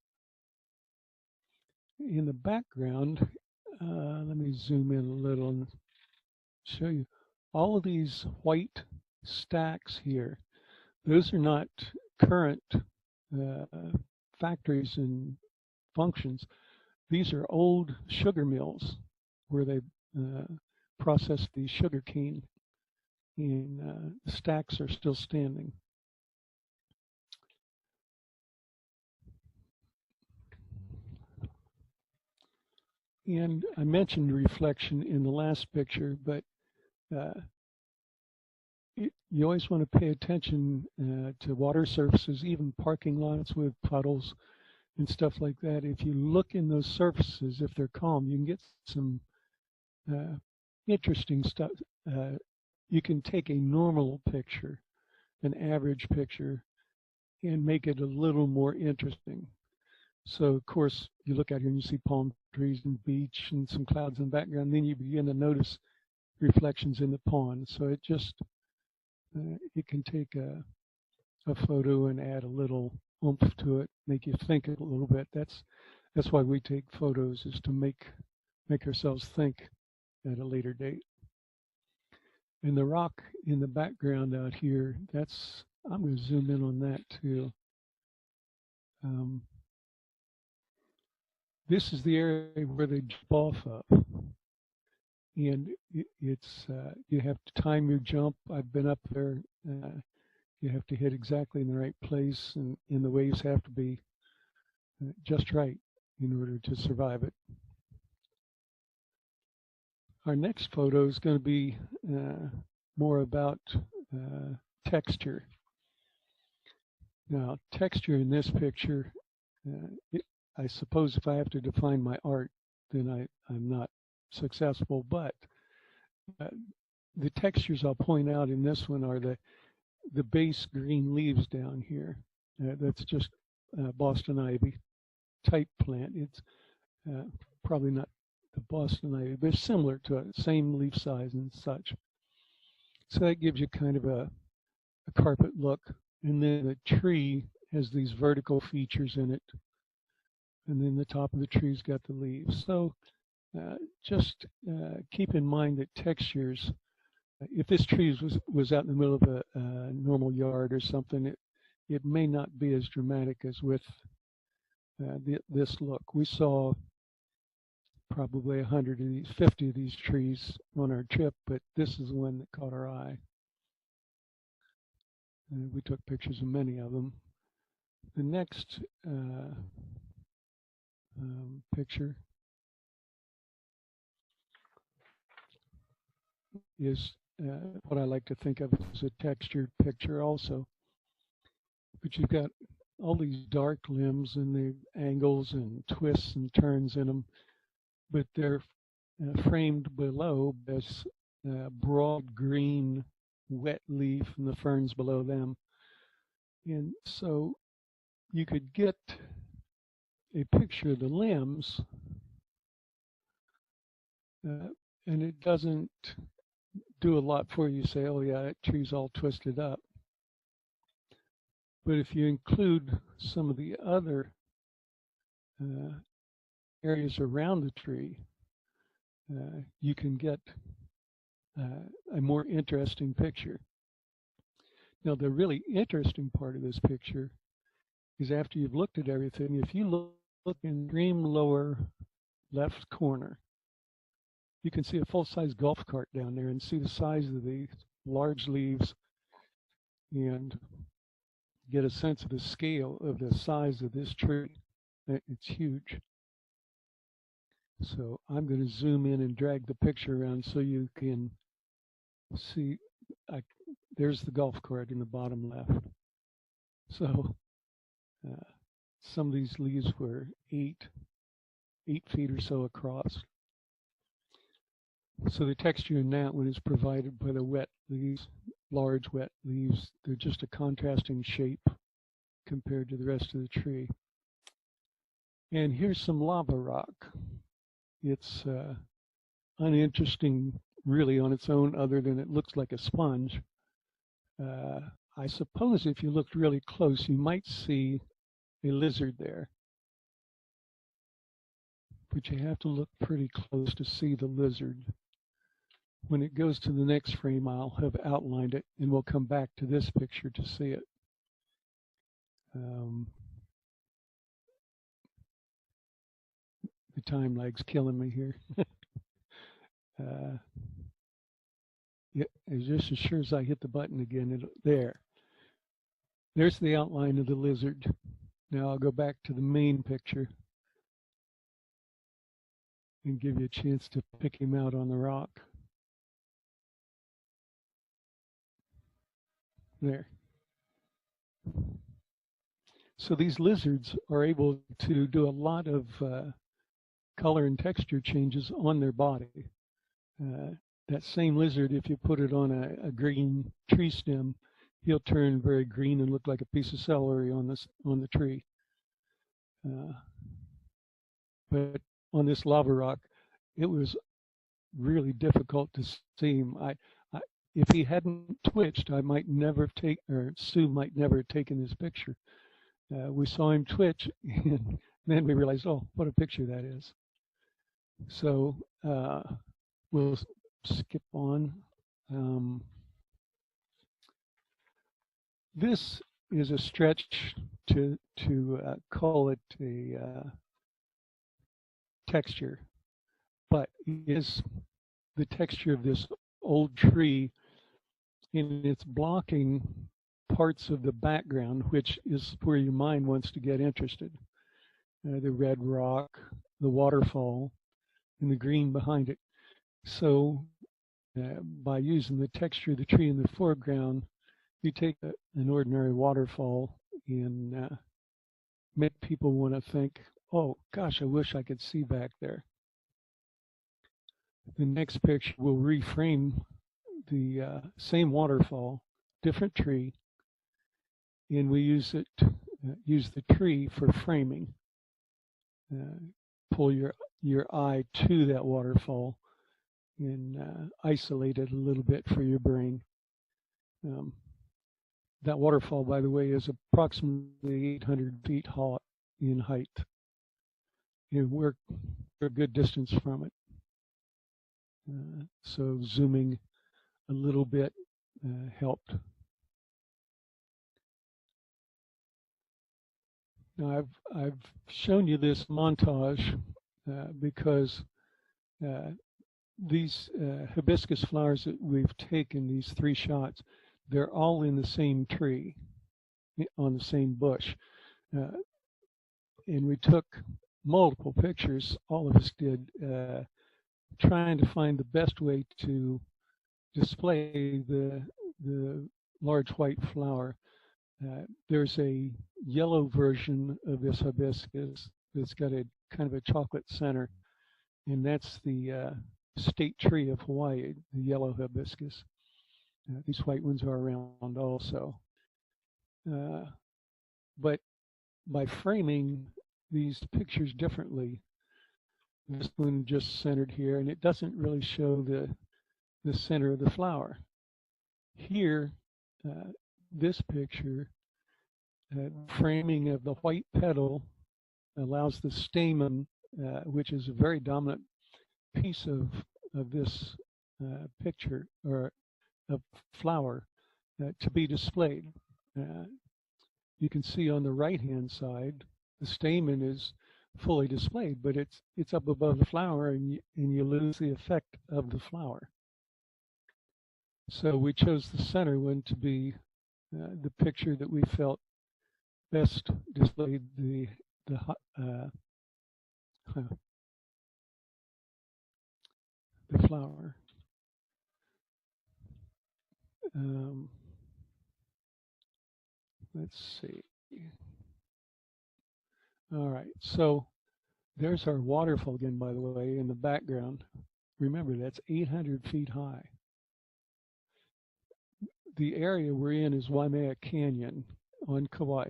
In the background, let me zoom in a little and show you all of these white stacks here. Those are not current factories and functions. These are old sugar mills where they process the sugar cane, and the stacks are still standing. And I mentioned reflection in the last picture, but you always want to pay attention to water surfaces, even parking lots with puddles and stuff like that. If you look in those surfaces, if they're calm, you can get some interesting stuff. You can take a normal picture, an average picture, and make it a little more interesting. So, of course, you look out here and you see palm trees and beach and some clouds in the background. And then you begin to notice reflections in the pond. So it just, it can take a photo and add a little oomph to it, make you think a little bit. That's why we take photos, is to make ourselves think at a later date. And the rock in the background out here, I'm going to zoom in on that too. This is the area where they jump off of. And it's, you have to time your jump. I've been up there. You have to hit exactly in the right place, and the waves have to be just right in order to survive it. Our next photo is going to be more about texture. Now, texture in this picture, I suppose if I have to define my art, then I'm not successful, but the textures I'll point out in this one are the base green leaves down here. That's just Boston ivy type plant. It's probably not the Boston ivy, but it's similar to it, same leaf size and such. So that gives you kind of a carpet look. And then the tree has these vertical features in it, and then the top of the tree's got the leaves. So just keep in mind that textures, if this tree was out in the middle of a normal yard or something, it may not be as dramatic as with this look. We saw probably 100 of these, 50 of these trees on our trip, but this is the one that caught our eye. And we took pictures of many of them. The next picture is what I like to think of as a textured picture also. But you've got all these dark limbs and the angles and twists and turns in them, but they're framed below this broad green wet leaf and the ferns below them. And so you could get a picture of the limbs, and it doesn't do a lot for you. Say, oh yeah, that tree's all twisted up. But if you include some of the other areas around the tree, you can get a more interesting picture. Now, the really interesting part of this picture is after you've looked at everything, if you look in the extreme lower left corner, you can see a full-size golf cart down there and see the size of the large leaves and get a sense of the scale of the size of this tree. It's huge. So I'm going to zoom in and drag the picture around so you can see. There's the golf cart in the bottom left. So some of these leaves were 8 feet or so across. So the texture in that one is provided by the wet leaves, large wet leaves. They're just a contrasting shape compared to the rest of the tree. And here's some lava rock. It's uninteresting really on its own, other than it looks like a sponge. I suppose if you looked really close, you might see a lizard there. But you have to look pretty close to see the lizard. When it goes to the next frame, I'll have outlined it, and we'll come back to this picture to see it. The time lag's killing me here. Yeah, just as sure as I hit the button again, there's the outline of the lizard. Now I'll go back to the main picture and give you a chance to pick him out on the rock. There. So these lizards are able to do a lot of color and texture changes on their body. That same lizard, if you put it on a green tree stem, he'll turn very green and look like a piece of celery on the tree. But on this lava rock, it was really difficult to see him. If he hadn't twitched, I might never have or Sue might never have taken this picture. We saw him twitch, and then we realized, oh, what a picture that is. So we'll skip on. This is a stretch to call it a texture, but it is the texture of this old tree, and it's blocking parts of the background, which is where your mind wants to get interested. The red rock, the waterfall, and the green behind it. So by using the texture of the tree in the foreground, you take an ordinary waterfall and make people want to think, oh gosh, I wish I could see back there. The next picture will reframe the same waterfall, different tree, and we use the tree for framing. Pull your eye to that waterfall and isolate it a little bit for your brain. That waterfall, by the way, is approximately 800 feet in height. we're a good distance from it. So zooming a little bit helped. Now I've shown you this montage because these hibiscus flowers that we've taken, these 3 shots, they're all in the same tree, on the same bush. And we took multiple pictures, all of us did, trying to find the best way to display the large white flower. There's a yellow version of this hibiscus that's got a kind of a chocolate center, and that's the state tree of Hawaii, the yellow hibiscus. These white ones are around also. But by framing these pictures differently, this one just centered here, and it doesn't really show the center of the flower. Here, this picture, framing of the white petal allows the stamen, which is a very dominant piece of this picture or of flower, to be displayed. You can see on the right-hand side, the stamen is fully displayed, but it's up above the flower, and you lose the effect of the flower. So we chose the center one to be the picture that we felt best displayed the flower. Let's see. All right, so there's our waterfall again, by the way, in the background. Remember, that's 800 feet high. The area we're in is Waimea Canyon on Kauai,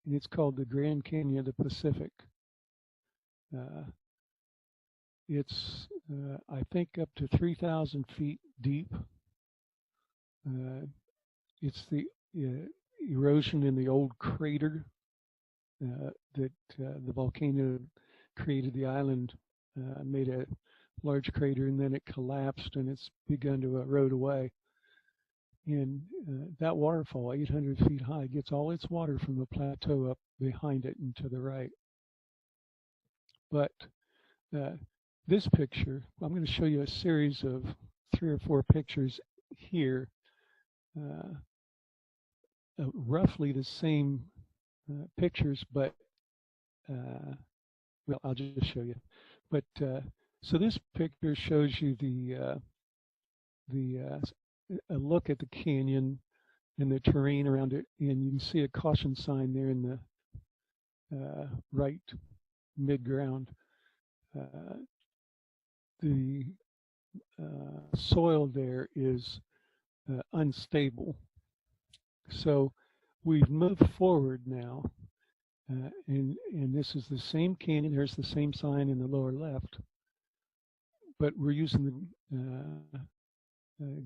and it's called the Grand Canyon of the Pacific. It's, I think, up to 3,000 feet deep. It's the erosion in the old crater that the volcano created the island, made a large crater, and then it collapsed and it's begun to erode away. And that waterfall, 800 feet high, gets all its water from the plateau up behind it and to the right. But this picture, I'm going to show you a series of 3 or 4 pictures here, roughly the same pictures, but well, I'll just show you. But so this picture shows you a look at the canyon and the terrain around it, and you can see a caution sign there in the right mid-ground. The soil there is unstable. So we've moved forward now, and this is the same canyon. There's the same sign in the lower left, but we're using the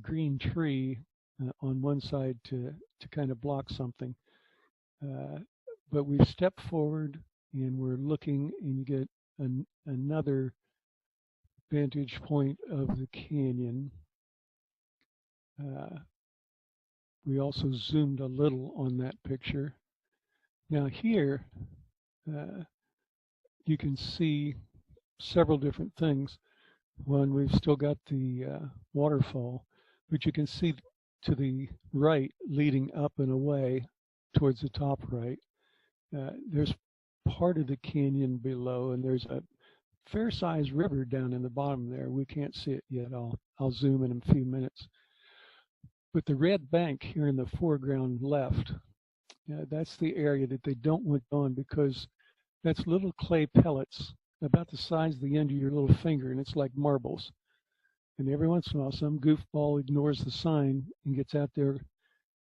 green tree on one side to kind of block something. But we've stepped forward and we're looking, and you get another vantage point of the canyon. We also zoomed a little on that picture. Now here, you can see several different things. One, we've still got the waterfall, but you can see to the right, leading up and away towards the top right, there's part of the canyon below, and there's a fair-sized river down in the bottom there. We can't see it yet. I'll zoom in a few minutes. But the red bank here in the foreground left, that's the area that they don't want on, because that's little clay pellets about the size of the end of your little finger, and it's like marbles. And every once in a while, some goofball ignores the sign and gets out there,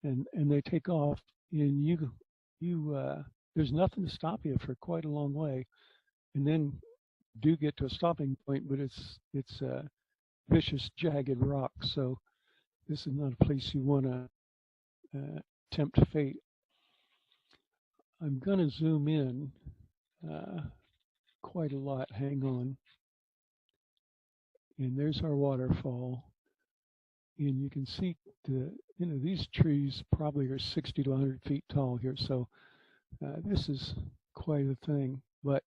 and they take off, and there's nothing to stop you for quite a long way, and then do get to a stopping point, but it's vicious, jagged rock. So this is not a place you want to tempt fate. I'm going to zoom in quite a lot. Hang on. And there's our waterfall. And you can see these trees probably are 60 to 100 feet tall here. So this is quite a thing. But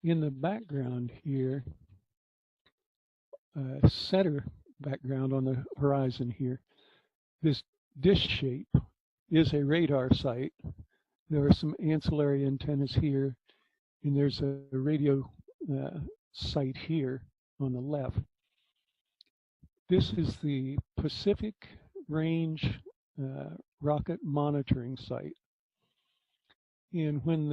in the background here, center background on the horizon here, this dish shape is a radar site. There are some ancillary antennas here, and there's a radio site here on the left. This is the Pacific Range rocket monitoring site. And when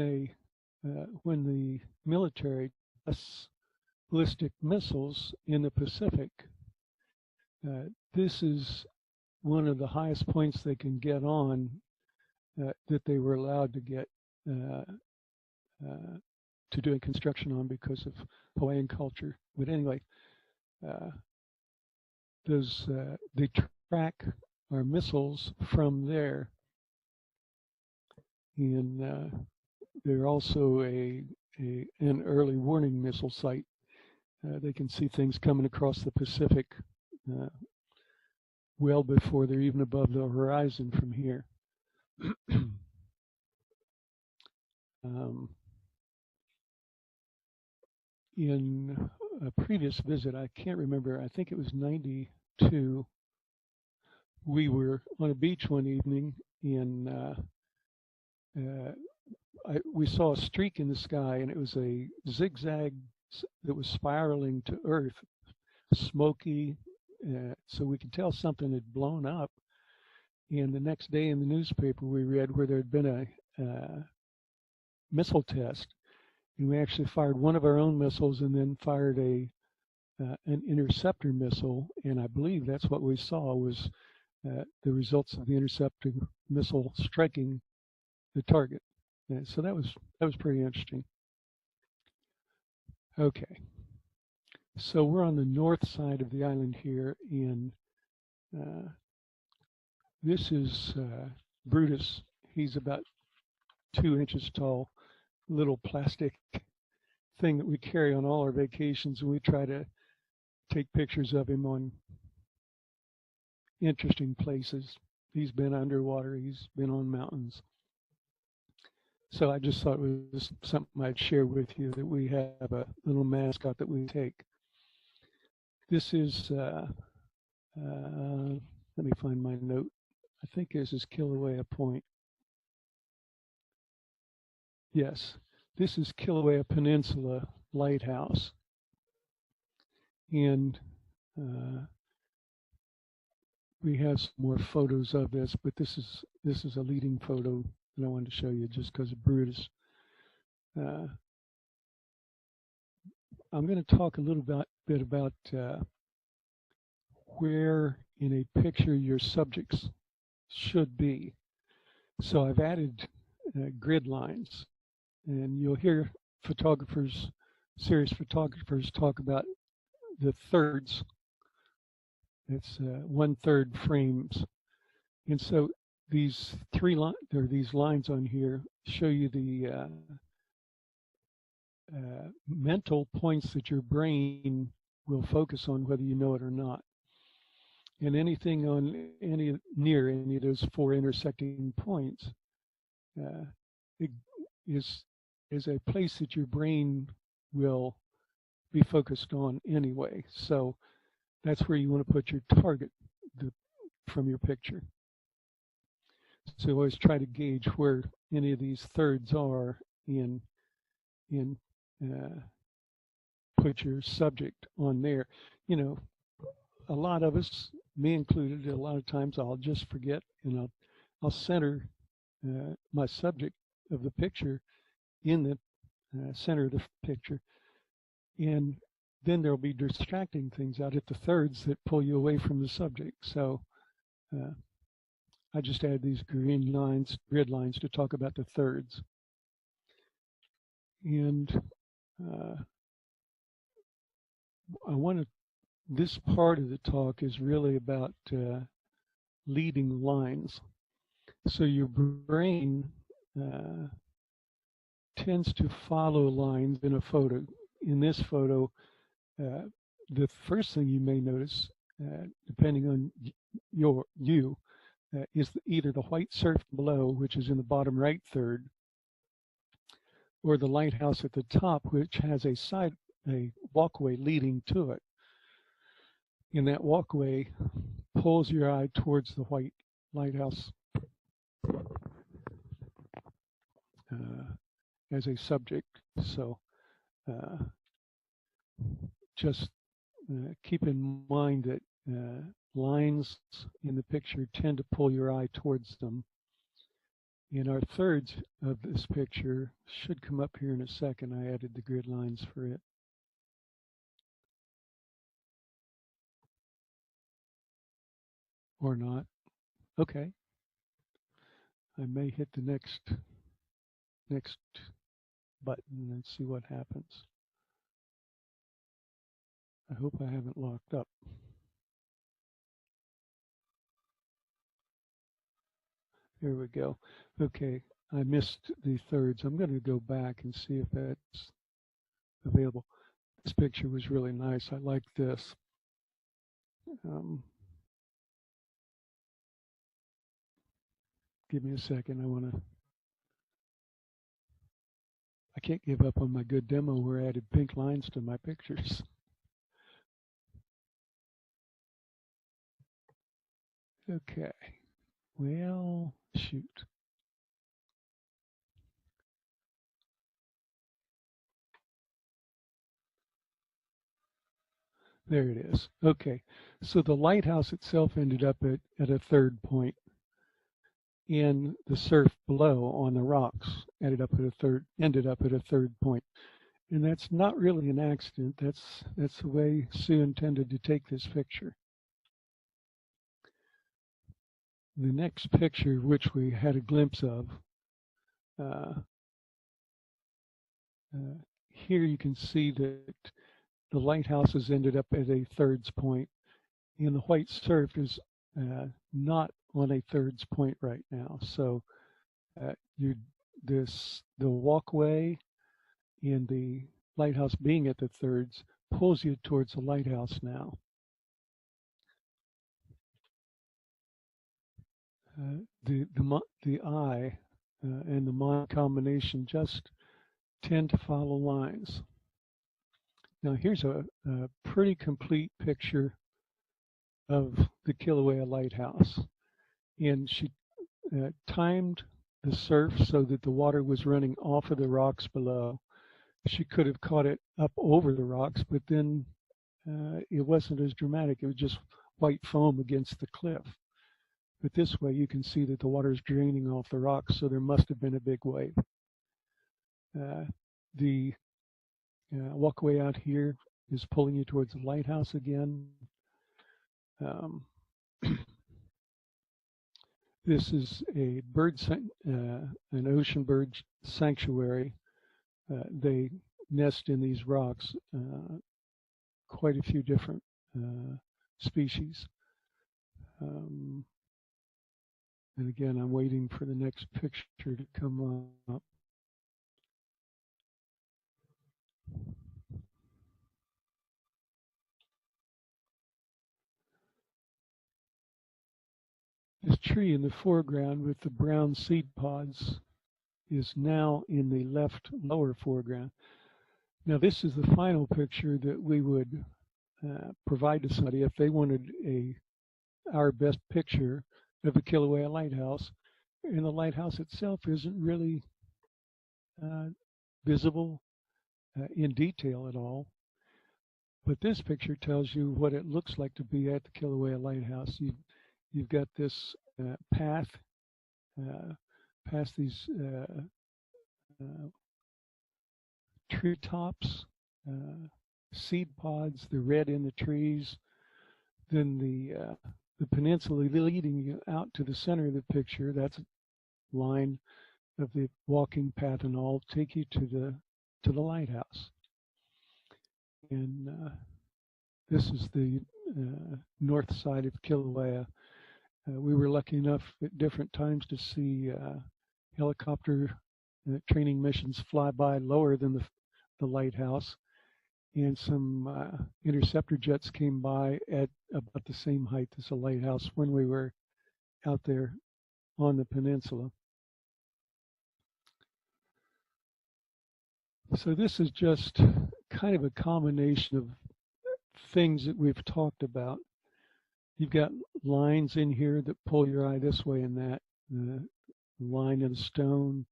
the military tests ballistic missiles in the Pacific, this is one of the highest points they can get on that they were allowed to get to doing construction on because of Hawaiian culture. But anyway, they track our missiles from there, and they're also an early warning missile site. They can see things coming across the Pacific well before they're even above the horizon from here. In a previous visit, I can't remember, I think it was 92, we were on a beach one evening, and we saw a streak in the sky, and it was a zigzag that was spiraling to Earth, smoky, so we could tell something had blown up. And the next day in the newspaper, we read where there had been a missile test, and we actually fired one of our own missiles and then fired an interceptor missile, and I believe that's what we saw was the results of the interceptor missile striking the target. So that was pretty interesting. Okay, so we're on the north side of the island here, and this is Brutus. He's about 2 inches tall, little plastic thing that we carry on all our vacations, and we try to take pictures of him on interesting places. He's been underwater, he's been on mountains. So I just thought it was something I'd share with you, that we have a little mascot that we take. This is, let me find my note. I think this is Kilauea Point. Yes, this is Kilauea Peninsula Lighthouse. And we have some more photos of this, but this is a leading photo that I wanted to show you just because of Brutus. I'm going to talk a little bit about where in a picture your subjects should be. So I've added grid lines, and you'll hear photographers, serious photographers, talk about the thirds. It's 1/3 frames, and so these these lines on here show you the mental points that your brain will focus on, whether you know it or not. And anything on near any of those 4 intersecting points it is a place that your brain will be focused on anyway. So that's where you want to put your target from your picture. So always try to gauge where any of these thirds are and put your subject on there. You know, a lot of us, me included, a lot of times I'll just forget, and I'll center my subject of the picture in the center of the picture, and then there'll be distracting things out at the thirds that pull you away from the subject. So I just add these green lines, grid lines, to talk about the thirds. And this part of the talk is really about leading lines. So your brain tends to follow lines in a photo. In this photo, the first thing you may notice, depending on is either the white surf below, which is in the bottom right third, or the lighthouse at the top, which has a walkway leading to it. And that walkway pulls your eye towards the white lighthouse as a subject. So just keep in mind that lines in the picture tend to pull your eye towards them. And our thirds of this picture should come up here in a second. I added the grid lines for it. Or not. Okay. I may hit the next button and see what happens. I hope I haven't locked up. There we go. Okay, I missed the thirds. I'm going to go back and see if that's available. This picture was really nice. I like this. Give me a second. I can't give up on my good demo where I added pink lines to my pictures. Okay. Well, shoot. There it is. Okay. So the lighthouse itself ended up at a third point, and the surf below on the rocks ended up at a third point. And that's not really an accident. That's the way Sue intended to take this picture. The next picture, which we had a glimpse of, here you can see that the lighthouse has ended up at a thirds point, and the white surf is not on a thirds point right now. So the walkway and the lighthouse being at the thirds pulls you towards the lighthouse now. The eye and the mind combination just tend to follow lines. Now here's a pretty complete picture of the Kilauea Lighthouse, and she timed the surf so that the water was running off of the rocks below. She could have caught it up over the rocks, but then it wasn't as dramatic. It was just white foam against the cliff. But this way you can see that the water is draining off the rocks, so there must have been a big wave. The walkway out here is pulling you towards the lighthouse again. This is a an ocean bird sanctuary. They nest in these rocks, quite a few different species. And again, I'm waiting for the next picture to come up. This tree in the foreground with the brown seed pods is now in the left lower foreground. Now this is the final picture that we would provide to somebody if they wanted our best picture of the Kilauea Lighthouse, and the lighthouse itself isn't really visible in detail at all. But this picture tells you what it looks like to be at the Kilauea Lighthouse. You've got this path past these treetops, seed pods, the red in the trees, then the peninsula leading you out to the center of the picture. That's a line of the walking path, and all take you to the lighthouse. And this is the north side of Kilauea. We were lucky enough at different times to see helicopter training missions fly by lower than the lighthouse, and some interceptor jets came by at about the same height as the lighthouse when we were out there on the peninsula. So this is just kind of a combination of things that we've talked about. You've got lines in here that pull your eye this way and that. The line of the stone,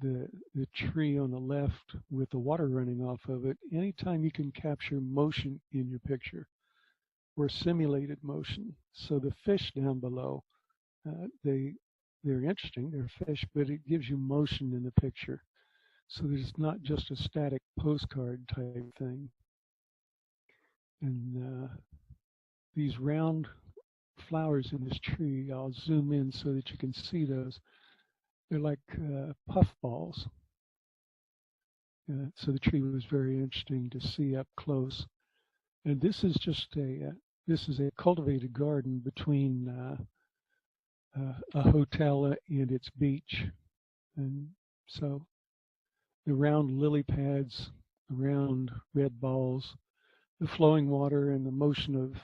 the tree on the left with the water running off of it. Anytime you can capture motion in your picture or simulated motion. So the fish down below, they're interesting, they're fish, but it gives you motion in the picture. So that it's not just a static postcard type thing. And these round flowers in this tree, I'll zoom in so that you can see those. They're like puff balls. So the tree was very interesting to see up close. And this is just this is a cultivated garden between a hotel and its beach. And so the round lily pads, the round red balls, the flowing water and the motion of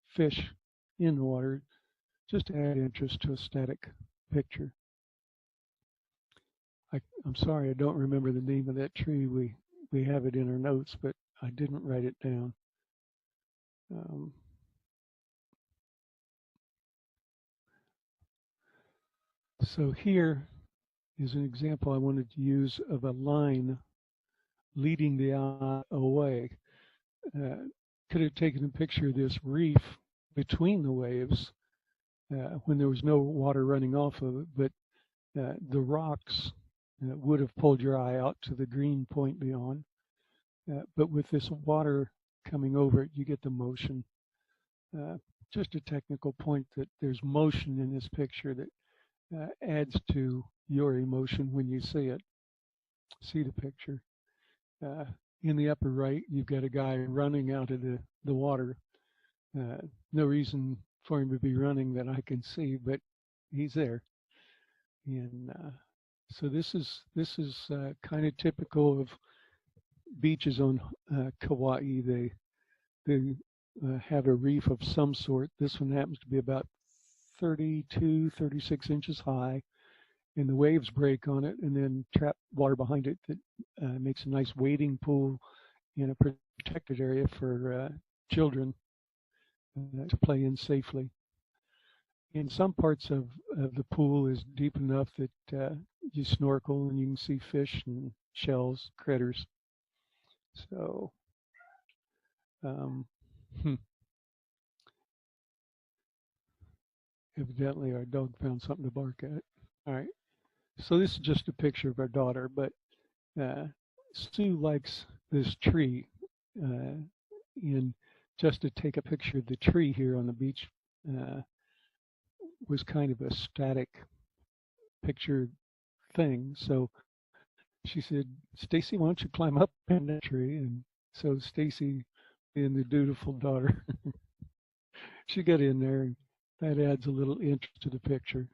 fish in the water just add interest to a static picture. I'm sorry, I don't remember the name of that tree. We have it in our notes, but I didn't write it down. So here is an example I wanted to use of a line leading the eye away. Could have taken a picture of this reef between the waves when there was no water running off of it, but the rocks would have pulled your eye out to the green point beyond. But with this water coming over it, you get the motion. Just a technical point that there's motion in this picture that adds to your emotion when you see it, see the picture. In the upper right, you've got a guy running out of the water. No reason for him to be running that I can see, but he's there. And so this is kind of typical of beaches on Kauai. They have a reef of some sort. This one happens to be about 32, 36 inches high, and the waves break on it and then trap water behind it that makes a nice wading pool in a protected area for children to play in safely. In some parts of the pool is deep enough that you snorkel and you can see fish and shells, critters. So, evidently our dog found something to bark at. All right, so this is just a picture of our daughter, but Sue likes this tree. And just to take a picture of the tree here on the beach was kind of a static picture thing. So she said, Stacy, why don't you climb up in that tree? And so Stacy, being the dutiful daughter, she got in there, and that adds a little interest to the picture.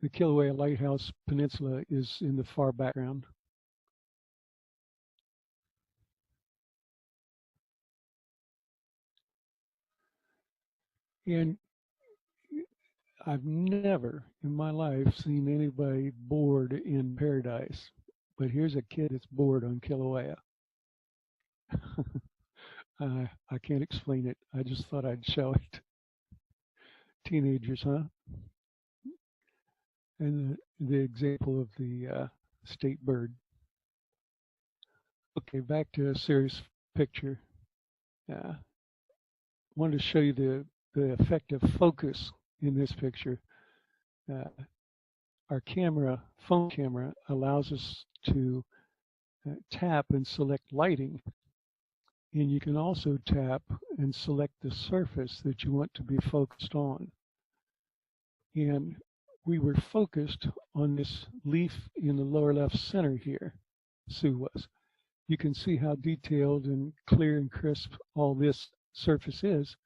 The Kilauea Lighthouse Peninsula is in the far background. And I've never in my life seen anybody bored in paradise, but here's a kid that's bored on Kilauea. I can't explain it. I just thought I'd show it. Teenagers, huh? And the example of the state bird. Okay, back to a serious picture. Wanted to show you the effect of focus in this picture. Our phone camera, allows us to tap and select lighting. And you can also tap and select the surface that you want to be focused on. And we were focused on this leaf in the lower left center here, Sue was. You can see how detailed and clear and crisp all this surface is.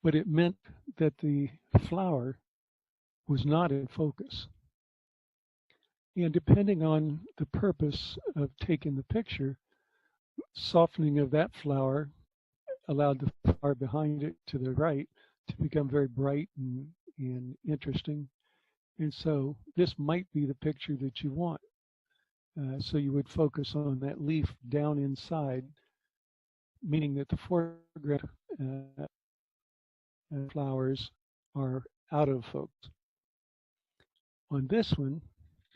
But it meant that the flower was not in focus. And depending on the purpose of taking the picture, softening of that flower allowed the flower behind it to the right to become very bright and interesting. And so this might be the picture that you want. So you would focus on that leaf down inside, meaning that the foreground flowers are out of focus. On this one,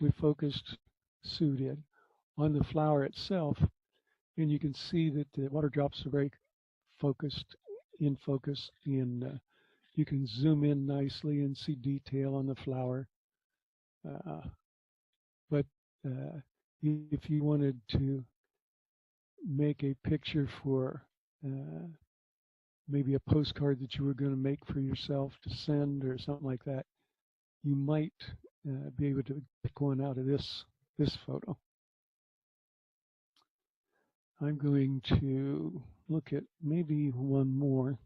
we focused, Sue did, on the flower itself, and you can see that the water drops are very focused, in focus, and you can zoom in nicely and see detail on the flower. But if you wanted to make a picture for maybe a postcard that you were going to make for yourself to send or something like that, you might be able to pick one out of this photo. I'm going to look at maybe one more.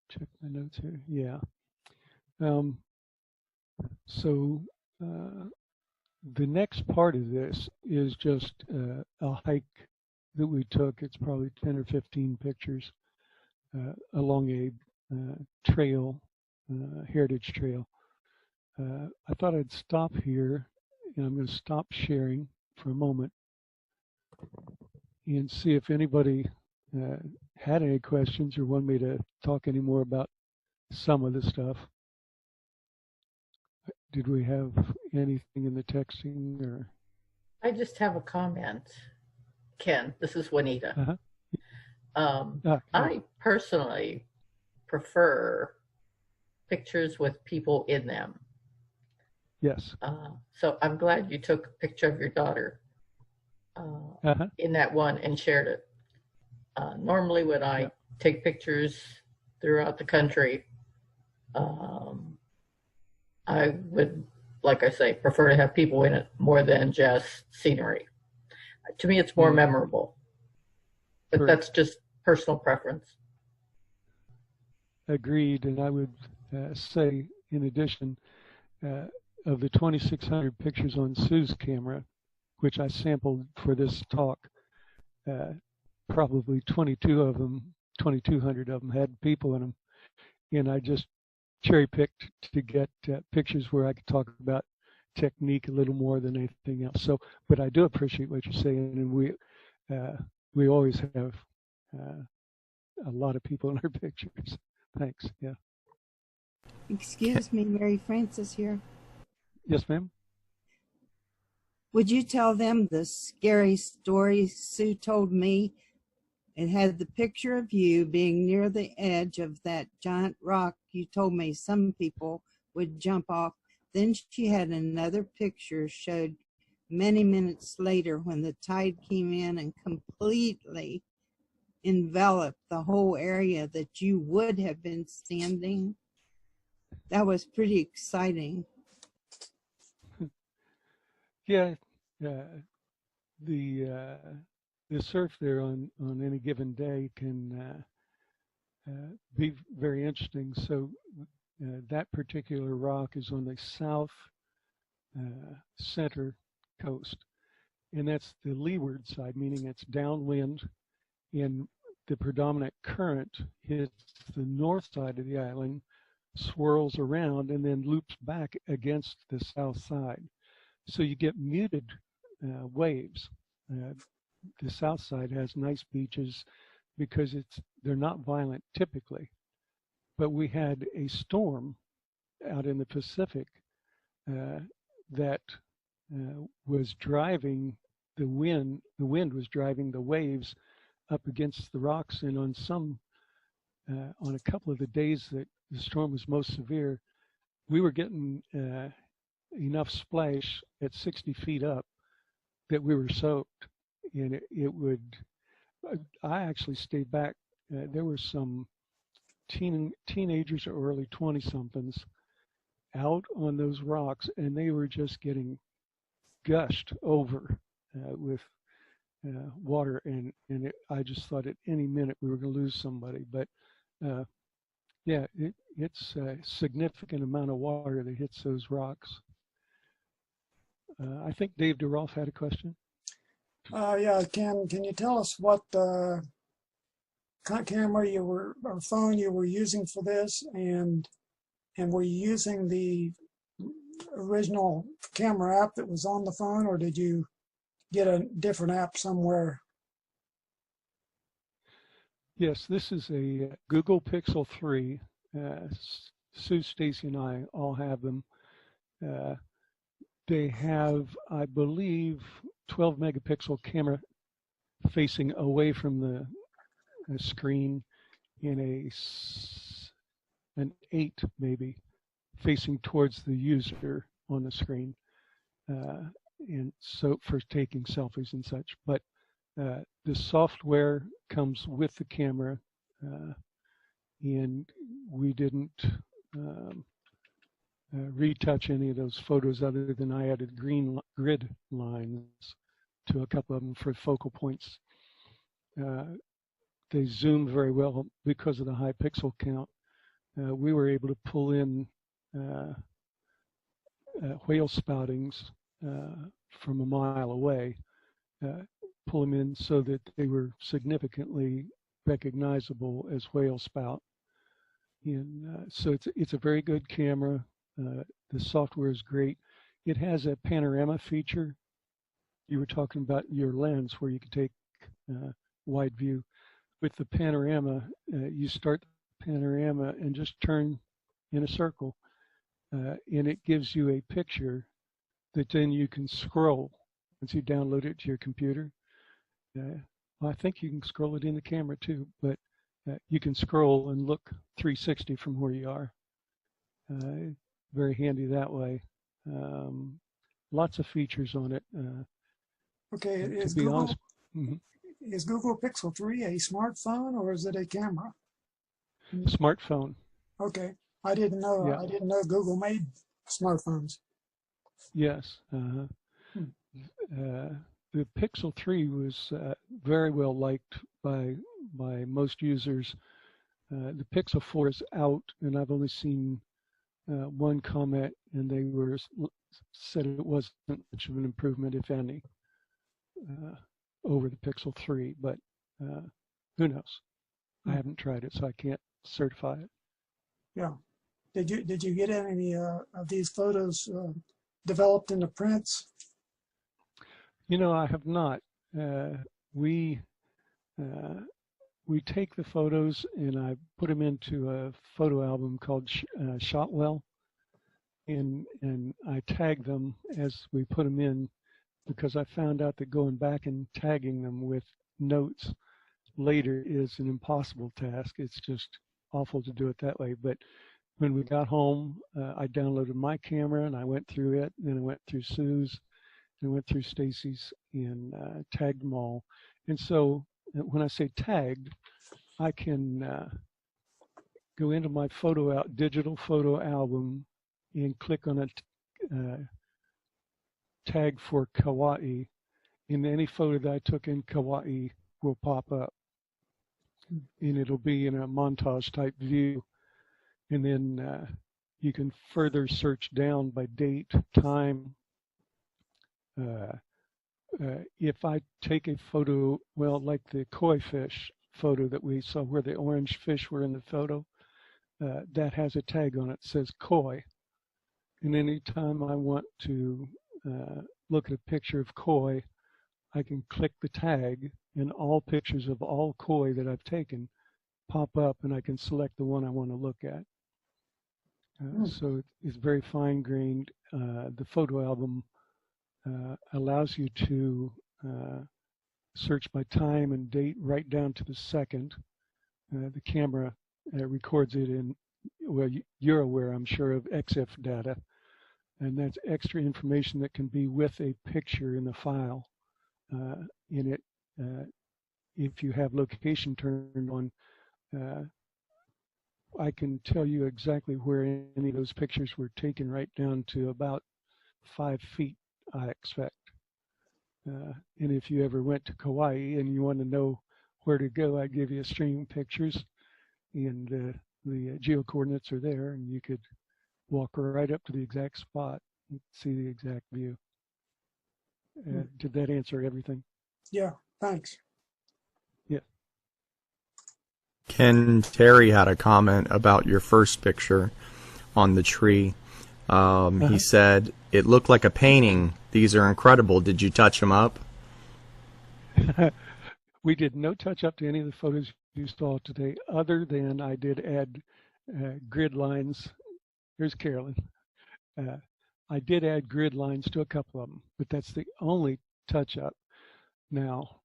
Check my notes here. Yeah. So the next part of this is just a hike that we took. It's probably 10 or 15 pictures along a trail, heritage trail. I thought I'd stop here, and I'm going to stop sharing for a moment and see if anybody had any questions or wanted me to talk any more about some of the stuff. Did we have anything in the texting or? I just have a comment, Ken. This is Juanita. I personally prefer pictures with people in them. Yes. So I'm glad you took a picture of your daughter in that one and shared it. Normally when I take pictures throughout the country, I would, like I say, prefer to have people in it more than just scenery. To me, it's more memorable. But that's just personal preference. Agreed. And I would say, in addition, of the 2,600 pictures on Sue's camera, which I sampled for this talk, probably 2,200 of them had people in them. And I just cherry picked to get pictures where I could talk about technique a little more than anything else. So, but I do appreciate what you're saying, and we always have a lot of people in our pictures. Thanks. Yeah. Excuse me, Mary Frances here. Yes, ma'am. Would you tell them the scary story Sue told me? It had the picture of you being near the edge of that giant rock you told me some people would jump off. Then she had another picture showed many minutes later when the tide came in and completely enveloped the whole area that you would have been standing. That was pretty exciting. Yeah, the surf there on any given day can be very interesting. So that particular rock is on the south center coast, and that's the leeward side, meaning it's downwind, and the predominant current hits the north side of the island, swirls around, and then loops back against the south side. So you get muted waves. The south side has nice beaches because they're not violent typically. But we had a storm out in the Pacific that was driving the wind. The wind was driving the waves up against the rocks, and on a couple of the days that the storm was most severe, we were getting enough splash at 60 feet up that we were soaked, and it would. I actually stayed back. There were some teenagers or early 20-somethings out on those rocks, and they were just getting gushed over with water, and I just thought at any minute we were going to lose somebody. But yeah, it's a significant amount of water that hits those rocks. I think Dave DeRolf had a question. Yeah, can you tell us what camera you were or phone you were using for this, and were you using the original camera app that was on the phone, or did you get a different app somewhere? Yes, this is a Google Pixel 3. Sue, Stacy, and I all have them. They have, I believe, 12 megapixel camera facing away from the screen, and an 8 maybe facing towards the user on the screen, and so for taking selfies and such. But the software comes with the camera, and we didn't retouch any of those photos other than I added green grid lines to a couple of them for focal points. They zoom very well because of the high pixel count. We were able to pull in whale spoutings from a mile away, pull them in so that they were significantly recognizable as whale spout. And so it's a very good camera. The software is great. It has a panorama feature. You were talking about your lens where you can take wide view. With the panorama, you start the panorama and just turn in a circle, and it gives you a picture that then you can scroll once you download it to your computer. Well, I think you can scroll it in the camera too, but you can scroll and look 360 from where you are. Very handy that way. Lots of features on it. Okay, is Google Pixel 3 a smartphone or is it a camera? Smartphone. Okay, I didn't know. Yeah. I didn't know Google made smartphones. Yes. The Pixel 3 was very well liked by most users. The Pixel 4 is out, and I've only seen one comment, and they said it wasn't much of an improvement, if any, over the Pixel 3. But who knows? I haven't tried it, so I can't certify it. Yeah. Did you get any of these photos developed into prints? You know, I have not. We take the photos and I put them into a photo album called Shotwell, and I tag them as we put them in, because I found out that going back and tagging them with notes later is an impossible task. It's just awful to do it that way. But when we got home, I downloaded my camera and I went through it, and then I went through Sue's, and went through Stacy's, and tagged them all. And so when I say tagged, I can go into my digital photo album and click on a tag for Kauai, and any photo that I took in Kauai will pop up, and it'll be in a montage type view. And then you can further search down by date, time. If I take a photo, well, like the koi fish photo that we saw where the orange fish were in the photo, that has a tag on it that says koi. And anytime I want to look at a picture of koi, I can click the tag, and all pictures of all koi that I've taken pop up, and I can select the one I want to look at. So it's very fine-grained. The photo album allows you to search by time and date right down to the second. The camera records it in, well, you're aware, I'm sure, of EXIF data, and that's extra information that can be with a picture in the file. In it, if you have location turned on, I can tell you exactly where any of those pictures were taken, right down to about 5 feet, I expect. And if you ever went to Kauai and you want to know where to go, I give you a stream of pictures, and the geo coordinates are there, and you could walk right up to the exact spot and see the exact view. Did that answer everything? Yeah, thanks. Yeah. Ken Terry had a comment about your first picture on the tree. He said, it looked like a painting. These are incredible. Did you touch them up? We did no touch up to any of the photos you saw today, other than I did add grid lines. Here's Carolyn. I did add grid lines to a couple of them, but that's the only touch up. Now,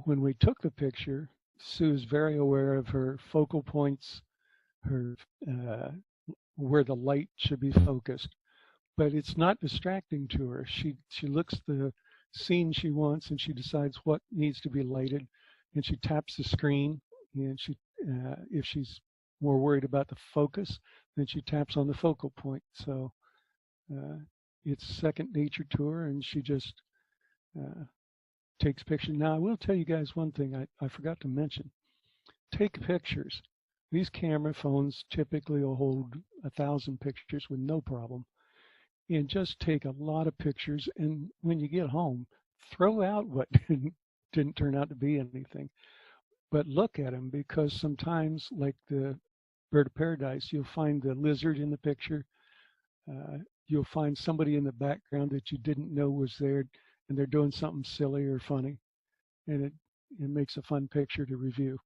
when we took the picture, Sue is very aware of her focal points, her where the light should be focused, but it's not distracting to her. She looks the scene she wants and she decides what needs to be lighted, and she taps the screen, and she if she's more worried about the focus, then she taps on the focal point. So it's second nature to her, and she just takes pictures. Now, I will tell you guys one thing I forgot to mention. Take pictures. These camera phones typically will hold 1,000 pictures with no problem. And just take a lot of pictures, and when you get home, throw out what didn't turn out to be anything. But look at them, because sometimes, like the bird of paradise, you'll find the lizard in the picture. You'll find somebody in the background that you didn't know was there, and they're doing something silly or funny, and it makes a fun picture to review.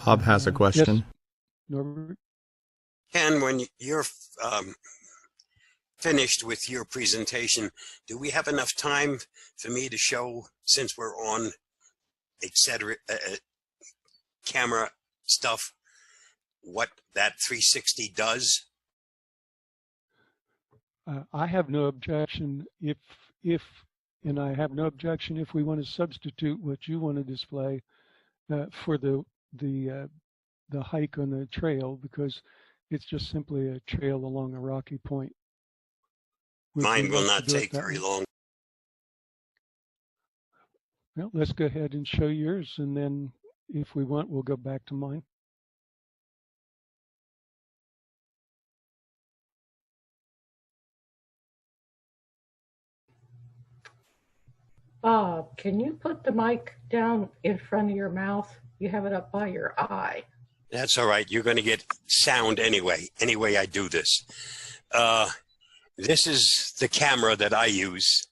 Bob has a question. Yes, Norbert? Ken, when you're finished with your presentation, do we have enough time for me to show, since we're on etc. Camera stuff, what that 360 does? I have no objection and I have no objection if we want to substitute what you want to display for the hike on the trail, because it's just simply a trail along a rocky point. Mine will not take very long. Well, let's go ahead and show yours, and then if we want, we'll go back to mine. Bob, can you put the mic down in front of your mouth? You have it up by your eye. That's all right. You're going to get sound anyway I do this. This is the camera that I use.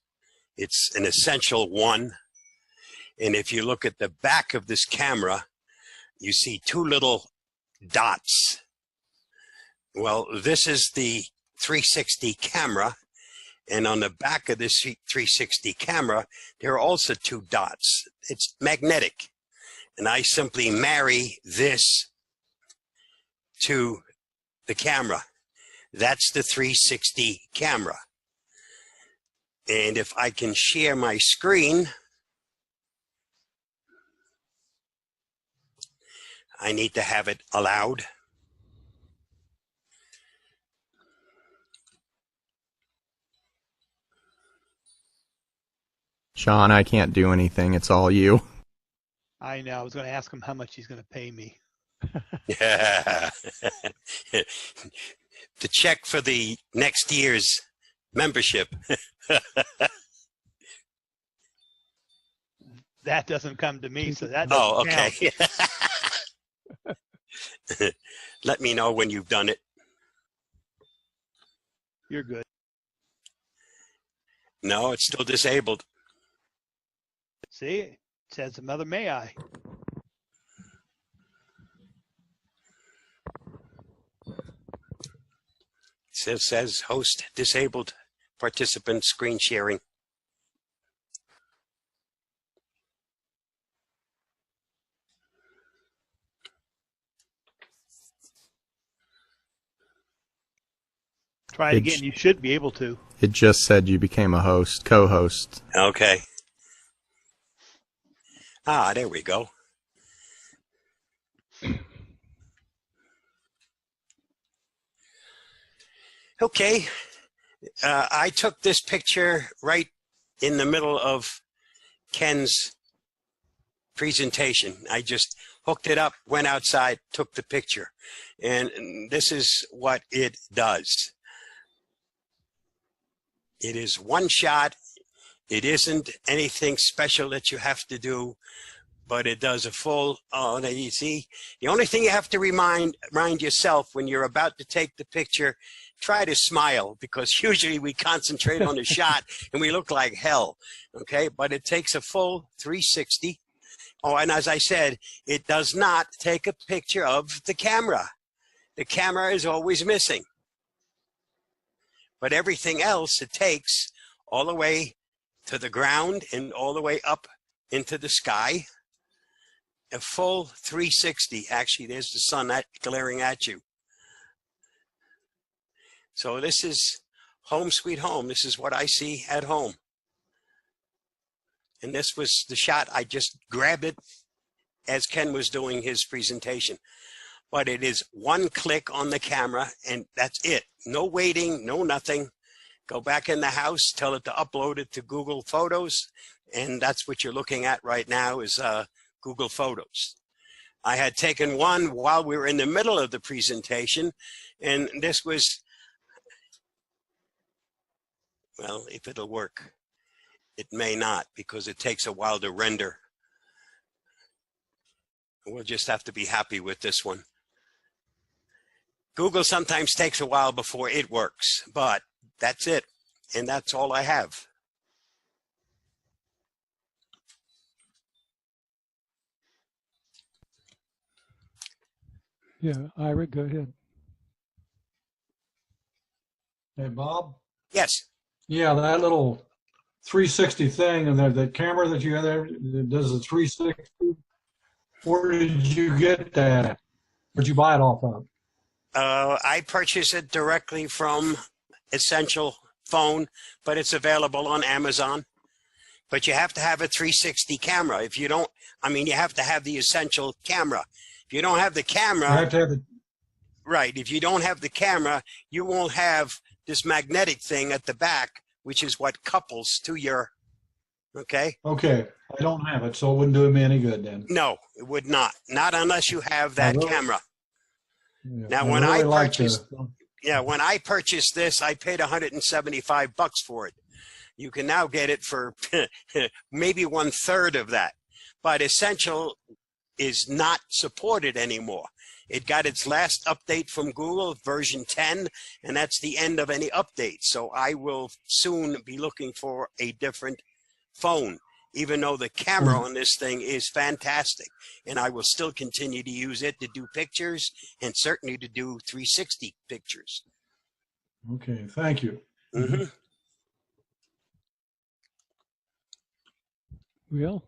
It's an Essential 1. And if you look at the back of this camera, you see two little dots. Well, this is the 360 camera. And on the back of this 360 camera, there are also two dots. It's magnetic. And I simply marry this to the camera. That's the 360 camera. And if I can share my screen, I need to have it allowed. Sean, I can't do anything. It's all you. I know. I was going to ask him how much he's going to pay me. Yeah. The check for the next year's membership. That doesn't come to me, so that doesn't Oh, okay. count. Let me know when you've done it. You're good. No, it's still disabled. See, it says another may I. It says host disabled participant screen sharing. Try it again. You should be able to. It just said you became a host, co-host. Okay. Ah, there we go. Okay. I took this picture right in the middle of Ken's presentation. I just hooked it up, went outside, took the picture. And this is what it does. It is one shot. It isn't anything special that you have to do, but it does a full, oh, now you see, the only thing you have to remind yourself when you're about to take the picture, try to smile, because usually we concentrate on the shot and we look like hell, okay? But it takes a full 360. Oh, and as I said, it does not take a picture of the camera. The camera is always missing. But everything else it takes all the way to the ground and all the way up into the sky. A full 360. Actually, there's the sun glaring at you. So this is home sweet home. This is what I see at home. And this was the shot. I just grabbed it as Ken was doing his presentation. But it is one click on the camera, and that's it. No waiting, no nothing. Go back in the house, tell it to upload it to Google Photos, and that's what you're looking at right now is Google Photos. I had taken one while we were in the middle of the presentation, and this was, well, if it'll work. It may not, because it takes a while to render. We'll just have to be happy with this one. Google sometimes takes a while before it works, but that's it. And that's all I have. Yeah, Ira, go ahead. Hey, Bob? Yes. Yeah, that little 360 thing and the camera that you have there that does the 360. Where did you get that? Where'd you buy it off of? I purchased it directly from Essential Phone, but it's available on Amazon. But you have to have a 360 camera. If you don't, I mean, you have to have the Essential camera. If you don't have the camera, You have to have the. right, if you don't have the camera, you won't have this magnetic thing at the back, which is what couples to your, okay? Okay, I don't have it, so it wouldn't do me any good then. No, it would not. Not unless you have that camera. Yeah, Now, when I really like purchased, when I purchased this, I paid $175 for it. You can now get it for maybe 1/3 of that. But Essential is not supported anymore. It got its last update from Google, version 10, and that's the end of any updates. So I will soon be looking for a different phone, even though the camera on this thing is fantastic. And I will still continue to use it to do pictures and certainly to do 360 pictures. Okay, thank you. Mm-hmm. Well,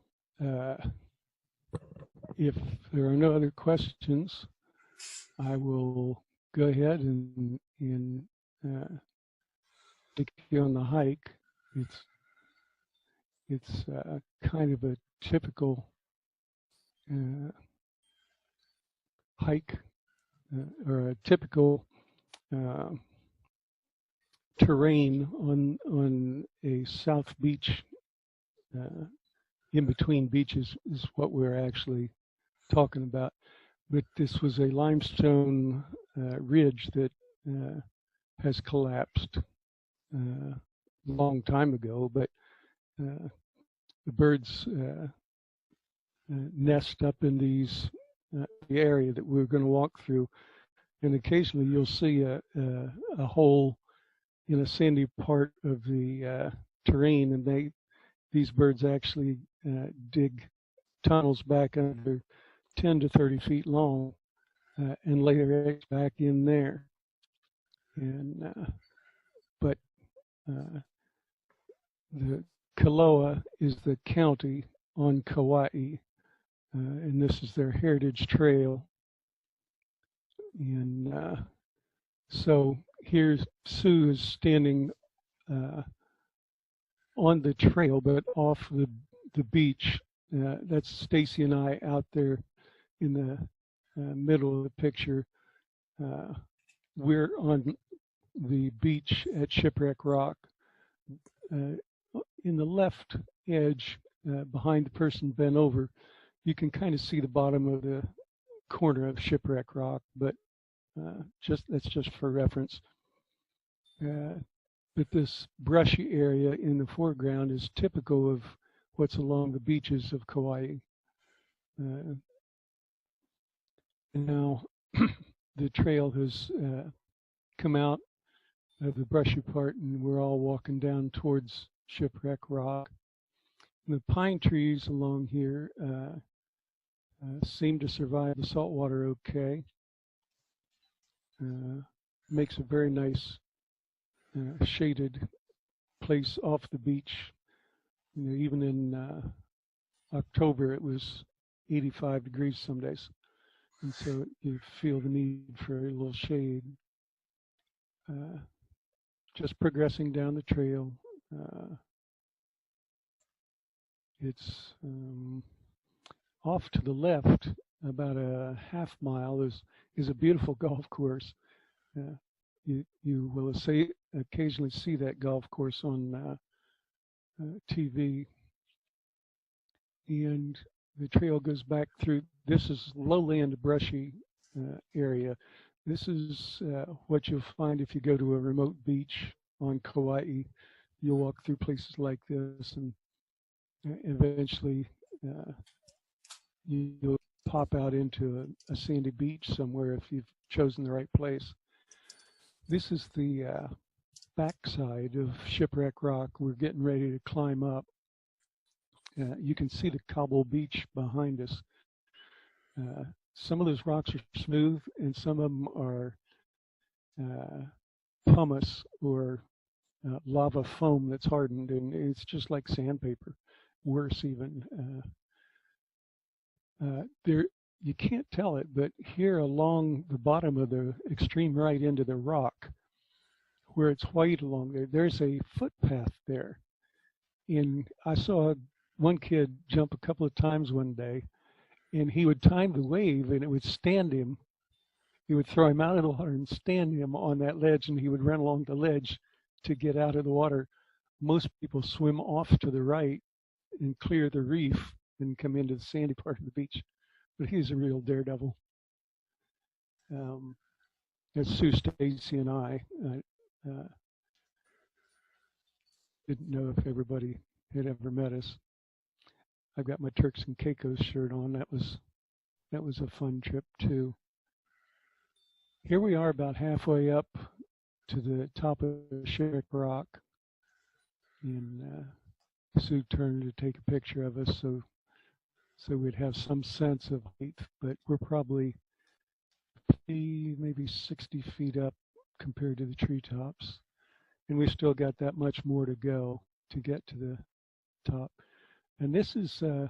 if there are no other questions, I will go ahead and take you on the hike. It's kind of a typical hike or a typical terrain on a South Beach. In between beaches is what we're actually talking about. But this was a limestone ridge that has collapsed a long time ago, but the birds nest up in these the area that we're going to walk through, and occasionally you'll see a hole in a sandy part of the terrain, and these birds actually dig tunnels back under 10 to 30 feet long and lay their eggs back in there. And but the Kaloa is the county on Kauai, and this is their heritage trail. And so here's Sue is standing on the trail, but off the beach. That's Stacy and I out there in the middle of the picture. We're on the beach at Shipwreck Rock. In the left edge, behind the person bent over, you can kind of see the bottom of the corner of Shipwreck Rock, but that's just for reference. But this brushy area in the foreground is typical of what's along the beaches of Kauai. Now, the trail has come out of the brushy part, and we're all walking down towards Shipwreck Rock. And the pine trees along here seem to survive the saltwater okay. Makes a very nice shaded place off the beach. You know, even in October, it was 85 degrees some days. And so you feel the need for a little shade. Just progressing down the trail. It's off to the left, about a half mile, is a beautiful golf course. You will occasionally see that golf course on TV. And the trail goes back through, this is lowland brushy area. This is what you'll find if you go to a remote beach on Kauai. You'll walk through places like this, and eventually you'll pop out into a sandy beach somewhere if you've chosen the right place. This is the backside of Shipwreck Rock. We're getting ready to climb up. You can see the cobble beach behind us. Some of those rocks are smooth, and some of them are pumice or lava foam that's hardened, and it's just like sandpaper, worse even. There, you can't tell it, but here along the bottom of the extreme right end of the rock, where it's white along there, there's a footpath there. And I saw one kid jump a couple of times one day, and he would time the wave, and it would stand him. He would throw him out of the water and stand him on that ledge, and he would run along the ledge to get out of the water. Most people swim off to the right and clear the reef and come into the sandy part of the beach. But he's a real daredevil. As Sue Stacy and I didn't know if everybody had ever met us. I've got my Turks and Caicos shirt on. That was a fun trip too. Here we are about halfway up to the top of Shipwreck Rock, and Sue turned to take a picture of us so we'd have some sense of height, but we're probably maybe 60 feet up compared to the treetops, and we still got that much more to go to get to the top. And this is a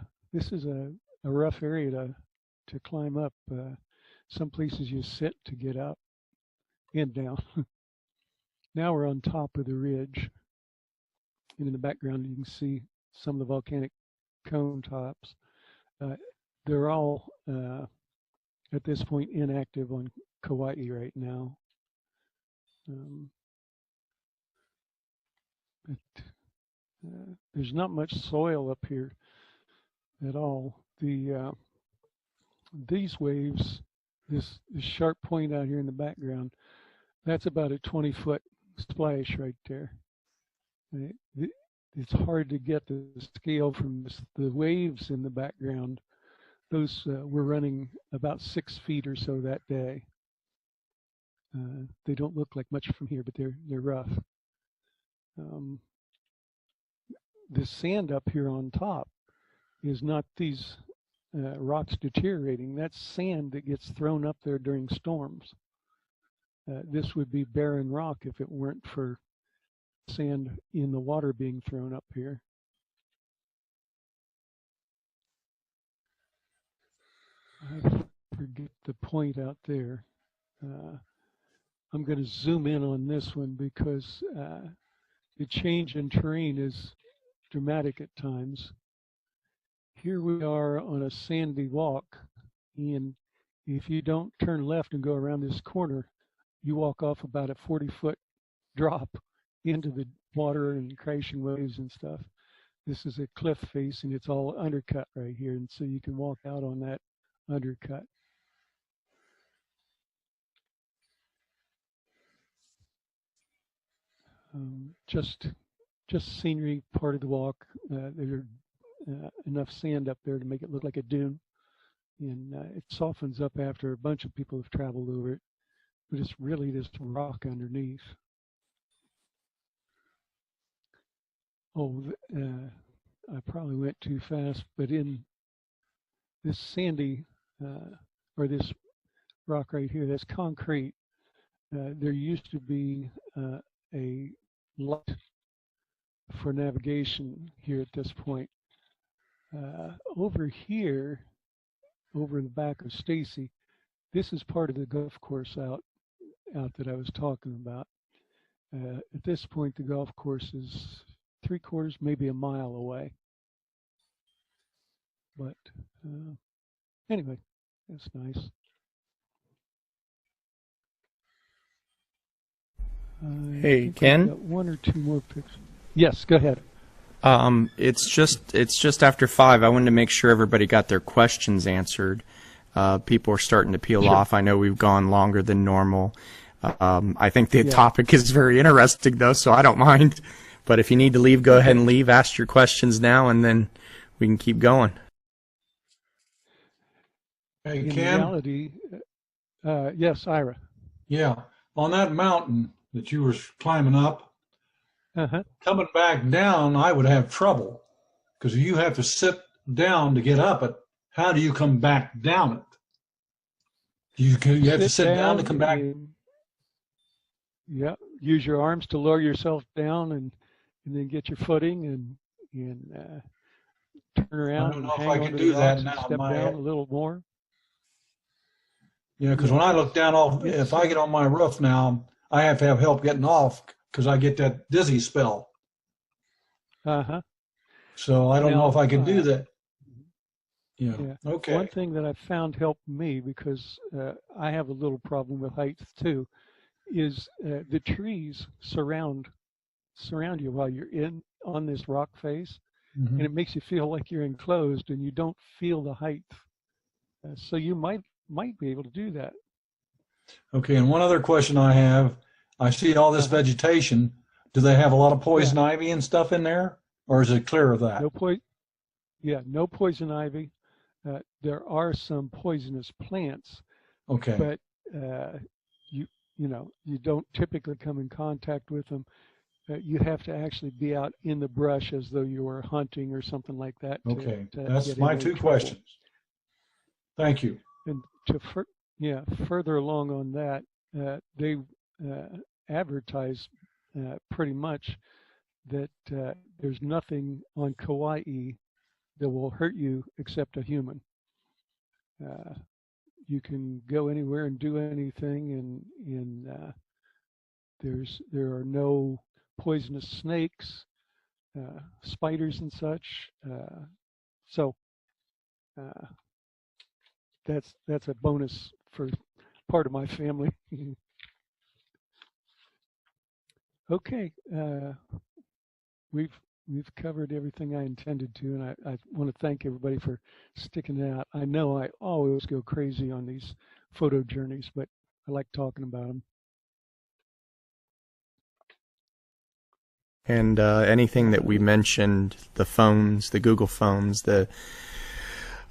rough area to climb up. Some places you sit to get up and down. Now we're on top of the ridge, and in the background you can see some of the volcanic cone tops. They're all at this point inactive on Kauai right now. There's not much soil up here at all. These waves, this sharp point out here in the background, that's about a 20-foot splash right there. It's hard to get the scale from the waves in the background. Those were running about 6 feet or so that day. They don't look like much from here, but they're rough. The sand up here on top is not these rocks deteriorating. That's sand that gets thrown up there during storms. This would be barren rock if it weren't for sand in the water being thrown up here. I forget the point out there. I'm going to zoom in on this one because the change in terrain is dramatic at times. Here we are on a sandy walk, and if you don't turn left and go around this corner, you walk off about a 40-foot drop into the water and crashing waves and stuff. This is a cliff face, and it's all undercut right here, and so you can walk out on that undercut. just scenery, part of the walk. There's enough sand up there to make it look like a dune, and it softens up after a bunch of people have traveled over it, but it's really just rock underneath. Oh, I probably went too fast, but in this sandy, or this rock right here, that's concrete. There used to be a light for navigation here at this point. Over here, over in the back of Stacy, this is part of the golf course out that I was talking about. At this point, the golf course is 3/4, maybe a mile away. But anyway, that's nice. Hey, Ken? Got 1 or 2 more pictures. Yes, go ahead. It's just after 5. I wanted to make sure everybody got their questions answered. People are starting to peel off. I know we've gone longer than normal. I think the topic is very interesting, though, so I don't mind. But if you need to leave, go ahead and leave. Ask your questions now, and then we can keep going. Hey, In Ken? reality, yes, Ira. Yeah. On that mountain that you were climbing up, coming back down, I would have trouble because you have to sit down to get up it. How do you come back down it? You have to sit down to come back. Yeah, use your arms to lower yourself down, and then get your footing and turn around. I don't know and if I hang can onto do the that rocks now. and step down a little more. Yeah, because when I look down off, if I get on my roof now, I have to have help getting off because I get that dizzy spell. So I don't know if I can do that. Yeah. Okay. One thing that I found helped me, because I have a little problem with heights too, is the trees surround you while you're on this rock face, and it makes you feel like you're enclosed and you don't feel the height. So you might be able to do that. Okay, and one other question I have, I see all this vegetation. Do they have a lot of poison ivy and stuff in there, or is it clear of that? No poison ivy. There are some poisonous plants. Okay. But you don't typically come in contact with them. You have to actually be out in the brush as though you were hunting or something like that. Okay, that's my 2 questions. Thank you. And further along on that, they advertise pretty much that there's nothing on Kauai that will hurt you except a human. You can go anywhere and do anything, and there are no poisonous snakes, spiders and such. So that's a bonus for part of my family. Okay, we've covered everything I intended to, and I want to thank everybody for sticking it out. I know I always go crazy on these photo journeys, but I like talking about them. And anything that we mentioned, the phones, the Google phones, the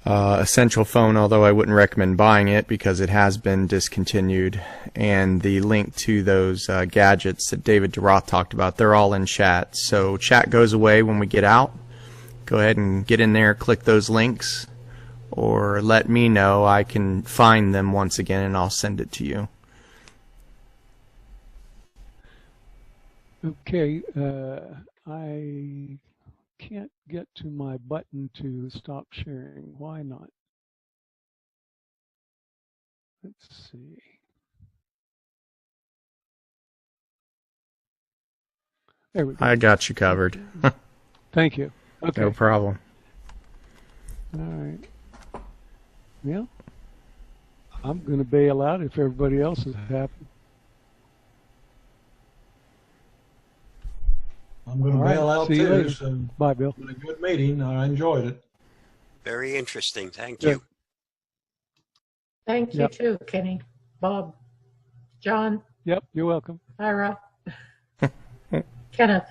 Essential phone, although I wouldn't recommend buying it because it has been discontinued, and the link to those gadgets that David DeRoth talked about, they're all in chat. So chat goes away when we get out. Go ahead and get in there, click those links, or let me know. I can find them once again and I'll send it to you. Okay, I can't get to my button to stop sharing. Why not? Let's see. There we go. I got you covered. Thank you. Okay. No problem. All right. Well, I'm going to bail out if everybody else is happy. I'm going to bail out too. So bye, Bill. It's been a good meeting. I enjoyed it. Very interesting. Thank you. Thank you too, Kenny, Bob, John. Yep, you're welcome. Ira. Kenneth.